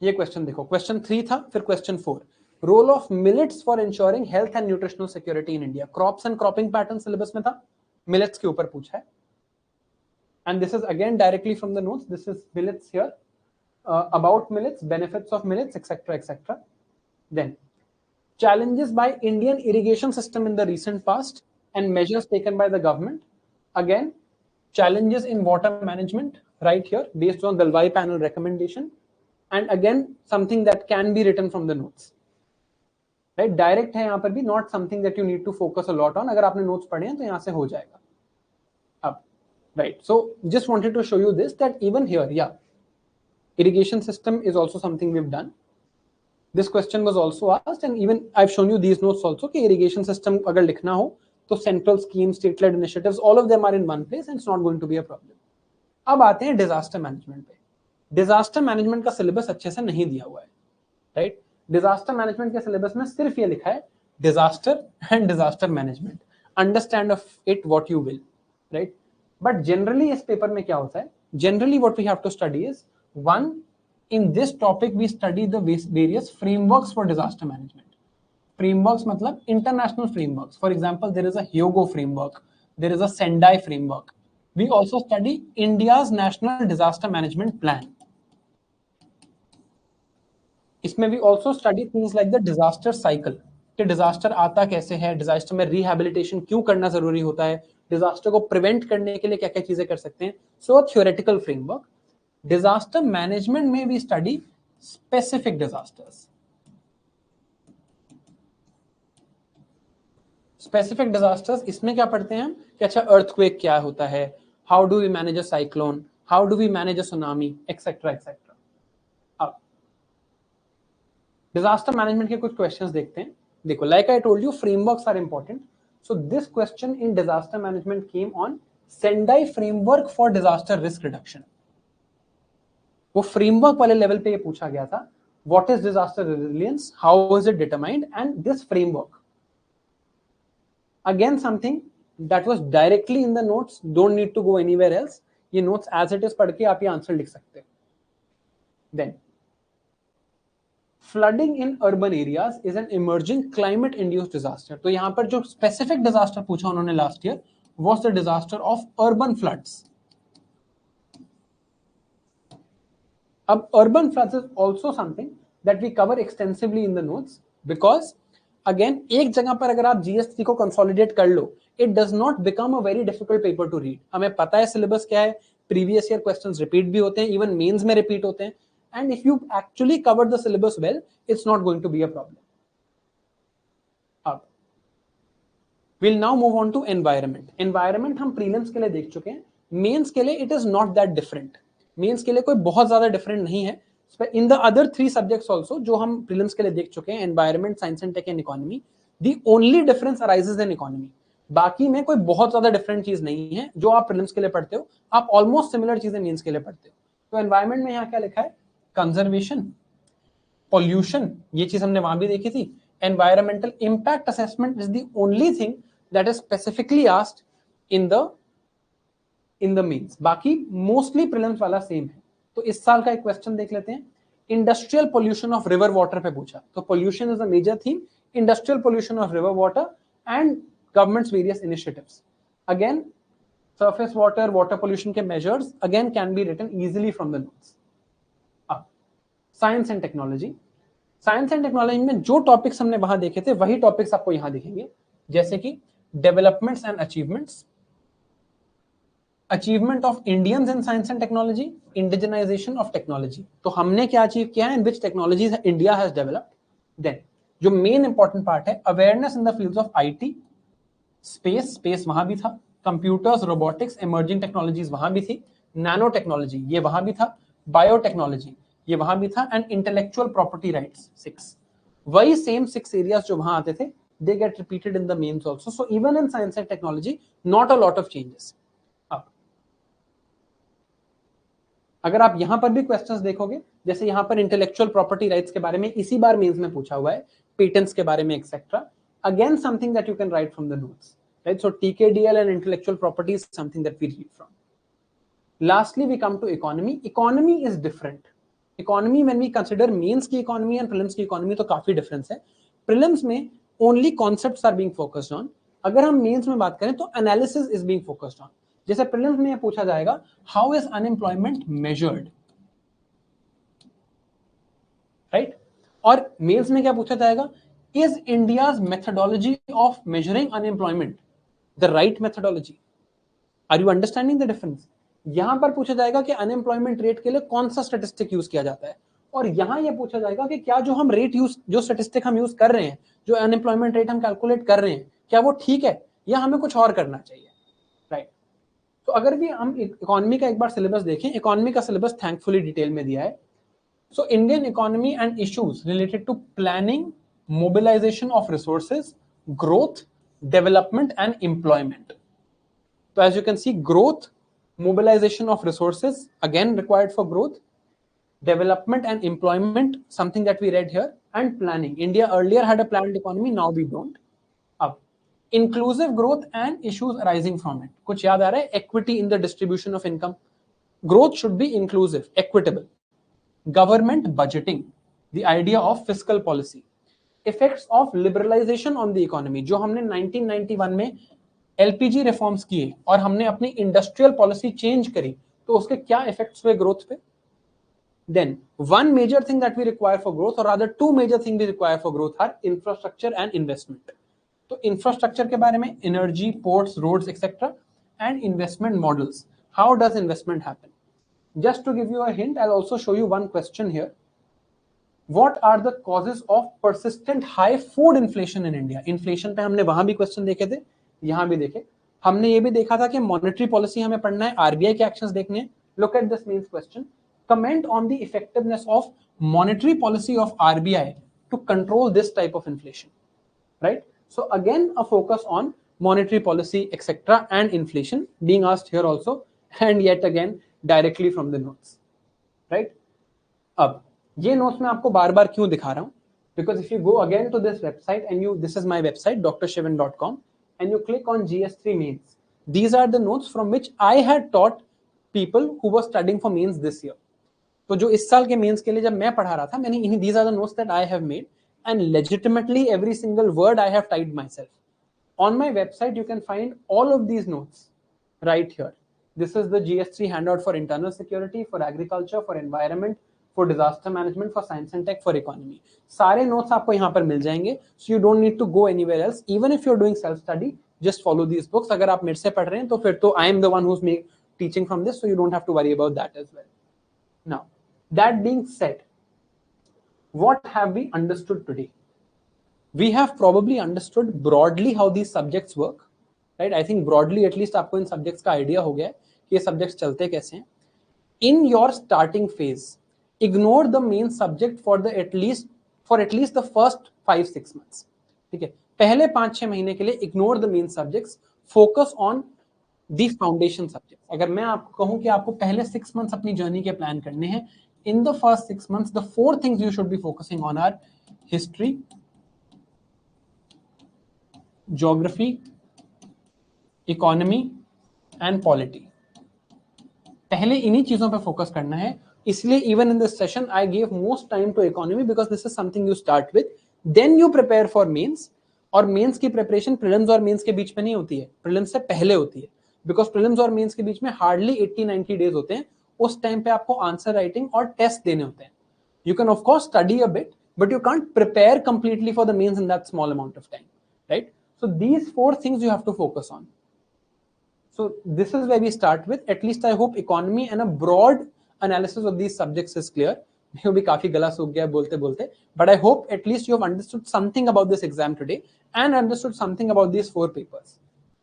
ये क्वेश्चन देखो, क्वेश्चन 3 था, फिर question 4. Role of millets for ensuring health and nutritional security in India. Crops and cropping pattern syllabus में था, मिलेट्स के ऊपर पूछा है. And this is again directly from the notes. This is millets here, about millets, benefits of millets, etc., etc. Then challenges by Indian irrigation system in the recent past and measures taken by the government. Again, challenges in water management right here based on Dalwai panel recommendation, and again something that can be written from the notes. Right, direct है यहाँ पर भी, not something that you need to focus a lot on. अगर आपने notes पढ़े हैं तो यहाँ से हो जाएगा. अब right, so just wanted to show you this, that even here, yeah, irrigation system is also something we've done. This question was also asked, and even I've shown you these notes also कि irrigation system अगर लिखना हो तो central schemes, state-led initiatives, all of them are in one place and it's not going to be a problem. अब आते हैं disaster management पे. Disaster management का syllabus अच्छे से नहीं दिया हुआ है, right? Disaster management के syllabus में सिर्फ ये लिखा है disaster and disaster management. Understand of it what you will, right? But generally इस पेपर में क्या होता है? Generally what we have to study is, one, in this topic we study the various frameworks for disaster management. Frameworks मतलब international frameworks. For example, there is a Hyogo framework, there is a Sendai framework. We also study India's national disaster management plan. इसमें we also study things like the disaster cycle, कि disaster आता कैसे है, disaster में rehabilitation क्यों करना जरूरी होता है, disaster को prevent करने के लिए क्या क्या चीजें कर सकते हैं. So a theoretical framework. Disaster management में we study specific disasters. Specific disasters इसमें क्या पढ़ते हैं हम कि अच्छा earthquake क्या होता है, how do we manage a cyclone, how do we manage a tsunami, etc etc. अब disaster management के कुछ questions देखते हैं. देखो, like I told you, frameworks are important. So this question in disaster management came on Sendai framework for disaster risk reduction. वो framework वाले level पे ये पूछा गया था, what is disaster resilience, how is it determined, and this framework. Again something that was directly in the notes, don't need to go anywhere else. ये notes as it is पढ़ के आप ये आंसर लिख सकते हैं. Then flooding in urban areas is an emerging climate induced disaster. तो यहाँ पर जो specific disaster पूछा उन्होंने last year was the disaster of urban floods. अब urban floods is also something that we cover extensively in the notes, because again एक जगह पर अगर आप GS3 को consolidate कर लो, it does not become a very difficult paper to read. हमें पता है syllabus क्या है, previous year questions repeat भी होते हैं, even mains में repeat होते हैं, and if you actually cover the syllabus well, it's not going to be a problem. अब we'll now move on to environment. Environment हम prelims के लिए देख चुके हैं, mains के लिए it is not that different. Mains के लिए कोई बहुत ज्यादा different नहीं है. In the other three subjects also जो हम prelims के लिए देख चुके हैं, environment, science and tech and economy, the only difference arises in economy. बाकी में कोई बहुत ज्यादा different चीज नहीं है. जो आप prelims के लिए पढ़ते हो, आप almost similar चीजें mains के लिए पढ़ते हो. तो environment में यहाँ क्या लिखा है? Conservation, pollution, ये चीज हमने वहां भी देखी थी. Environmental impact assessment is the only thing that is specifically asked in the mains. बाकी mostly prelims वाला same है. तो इस साल का एक क्वेश्चन देख लेते हैं. Industrial pollution of river water पे पूछा. तो pollution is a major theme. Industrial pollution of river water and governments various initiatives. Again surface water, water pollution के measures again can be written easily from the notes. अब science and technology. Science and technology में जो topics हमने वहां देखे थे वही topics आपको यहां दिखेंगे, जैसे कि developments and achievements, achievement of Indians in science and technology, indigenisation of technology. तो हमने क्या अचीव किया है, in which technologies India has developed. Then जो मेन इंपॉर्टेंट पार्ट है, awareness in the fields of IT, space वहां भी था, कंप्यूटर्स, रोबोटिक्स, इमर्जिंग टेक्नोलॉजीज वहां भी थी, नैनो टेक्नोलॉजी ये वहां भी था, बायोटेक्नोलॉजी ये वहां भी था, एंड इंटेलेक्चुअल प्रॉपर्टी राइट्स 6. वही सेम 6 एरियाज जो वहां आते थे, they get repeated in the mains also. So even in science and technology, not a lot of changes. अगर आप यहां पर भी क्वेश्चंस देखोगे, जैसे यहां पर इंटेलेक्चुअल प्रॉपर्टी राइट्स के बारे में इसी बार मेंस में पूछा हुआ है, पेटेंट्स के बारे में etcetera, again something that you can write from the notes, right? So TKDL and intellectual property is something that we read from. Lastly we come to economy. Economy is different. Economy when we consider mains की economy and prelims की economy तो काफी difference है. Prelims में only concepts are being focused on. अगर हम mains में बात करें तो analysis is being focused on. जैसे प्रीलिम्स में ये पूछा जाएगा, how is unemployment measured, right? और मेंस में क्या पूछा जाएगा, is India's methodology of measuring unemployment the right methodology. Are you understanding the difference? यहां पर पूछा जाएगा कि अनएम्प्लॉयमेंट रेट के लिए कौन सा स्टैटिस्टिक यूज किया जाता है, और यहां ये पूछा जाएगा कि क्या जो हम रेट यूज, जो स्टैटिस्टिक हम यूज कर रहे हैं, जो अनएम्प्लॉयमेंट रेट हम कैलकुलेट कर रहे हैं, क्या वो ठीक है या हमें कुछ और करना चाहिए, राइट? तो अगर भी हम इकोनॉमी का एक बार सिलेबस देखें, इकोनॉमी का सिलेबस थैंकफुली डिटेल में दिया है. So Indian economy and issues related to planning, mobilisation of resources, growth, development and employment. So as you can see, growth, mobilization of resources, again required for growth, development and employment, something that we read here, and planning. India earlier had a planned economy, now we don't. Up. Inclusive growth and issues arising from it. कुछ याद आ रहा है? Equity in the distribution of income. Growth should be inclusive, equitable. Government budgeting, the idea of fiscal policy. Effects of liberalization on the economy, जो हमने 1991 में LPG reforms किए और हमने अपनी इंडस्ट्रियल पॉलिसी चेंज करी, तो उसके क्या इफेक्ट्स हुए ग्रोथ पे. Then one major thing that we require for growth, और rather two major thing we require for growth are infrastructure and investment. तो इंफ्रास्ट्रक्चर के बारे में energy, ports, roads etcetera, and investment models. How does investment happen? Just to give you a hint, I will also show you one question here. What are the causes of persistent high food inflation in India? Inflation पे हमने वहां भी question देखे थे, यहां भी देखे. हमने ये भी देखा था कि मॉनेटरी पॉलिसी हमें पढ़ना है, आरबीआई के एक्शंस देखने हैं. Look at this mains question. Comment on the effectiveness of monetary policy of RBI to control this type of inflation, right? So again a focus on monetary policy etcetera and inflation being asked here also, and yet again directly from the notes, right? अब ये notes मैं आपको बार बार क्यों दिखा रहा हूं? Because if you go again to this website and you, this is my website drshivan.com, and you click on GS3 mains, these are the notes from which I had taught people who were studying for mains this year. तो जो इस साल के mains के लिए जब मैं पढ़ा रहा था, मैंने इन्हीं, these are the notes that I have made, and legitimately every single word I have typed myself. On my website you can find all of these notes right here. This is the GS3 handout for internal security, for agriculture, for environment, for disaster management, for science and tech, for economy. सारे notes आपको यहाँ पर मिल जाएंगे. So you don't need to go anywhere else. Even if you're doing self study, just follow these books. अगर आप मेरे से पढ़ रहे हैं तो फिर तो I am the one who's teaching from this, so you don't have to worry about that as well. Now, that being said, what have we understood today? We have probably understood broadly how these subjects work, right? I think broadly at least आपको इन subjects का idea हो गया है कि ये subjects चलते कैसे हैं. In your starting phase, ignore the main subject for at least the first 5-6 months. ठीक है, पहले 5-6 महीने के लिए ignore the main subjects, focus on the foundation subjects. अगर मैं आपको कहूं कि आपको पहले 6 months अपनी जर्नी के प्लान करने हैं, in the first 6 months the 4 things you should be focusing on are history, geography, economy and polity. पहले इन्हीं चीजों पे फोकस करना है. इसलिए even in this session I gave most time to economy because this is something you start with, then you prepare for mains. और mains की preparation prelims और मेंस के बीच में नहीं होती है, प्रीलिम्स से पहले होती है, बिकॉज प्रीलिम्स और मेंस के बीच में हार्डली 80-90 डेज होते हैं. उस टाइम पे आपको आंसर राइटिंग और टेस्ट देने होते हैं. You can of course study a bit, but you can't prepare completely for the mains in that small amount of time, right? So these 4 things you have to focus on. So this is where we start with. At least I hope economy and a broad analysis of these subjects is clear. मैं भी काफी गला सूख गया बोलते बोलते, but I hope at least you have understood something about this exam today and understood something about these 4 papers.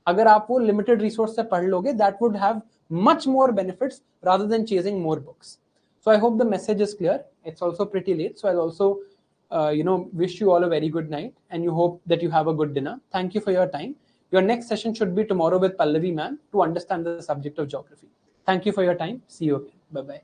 अगर आप वो limited resource से पढ़ लोगे, that would have much more benefits rather than chasing more books. So I hope the message is clear. It's also pretty late, so I'll also wish you all a very good night, and you hope that you have a good dinner. Thank you for your time. Your next session should be tomorrow with Pallavi ma'am to understand the subject of geography. Thank you for your time. See you again. Bye-bye.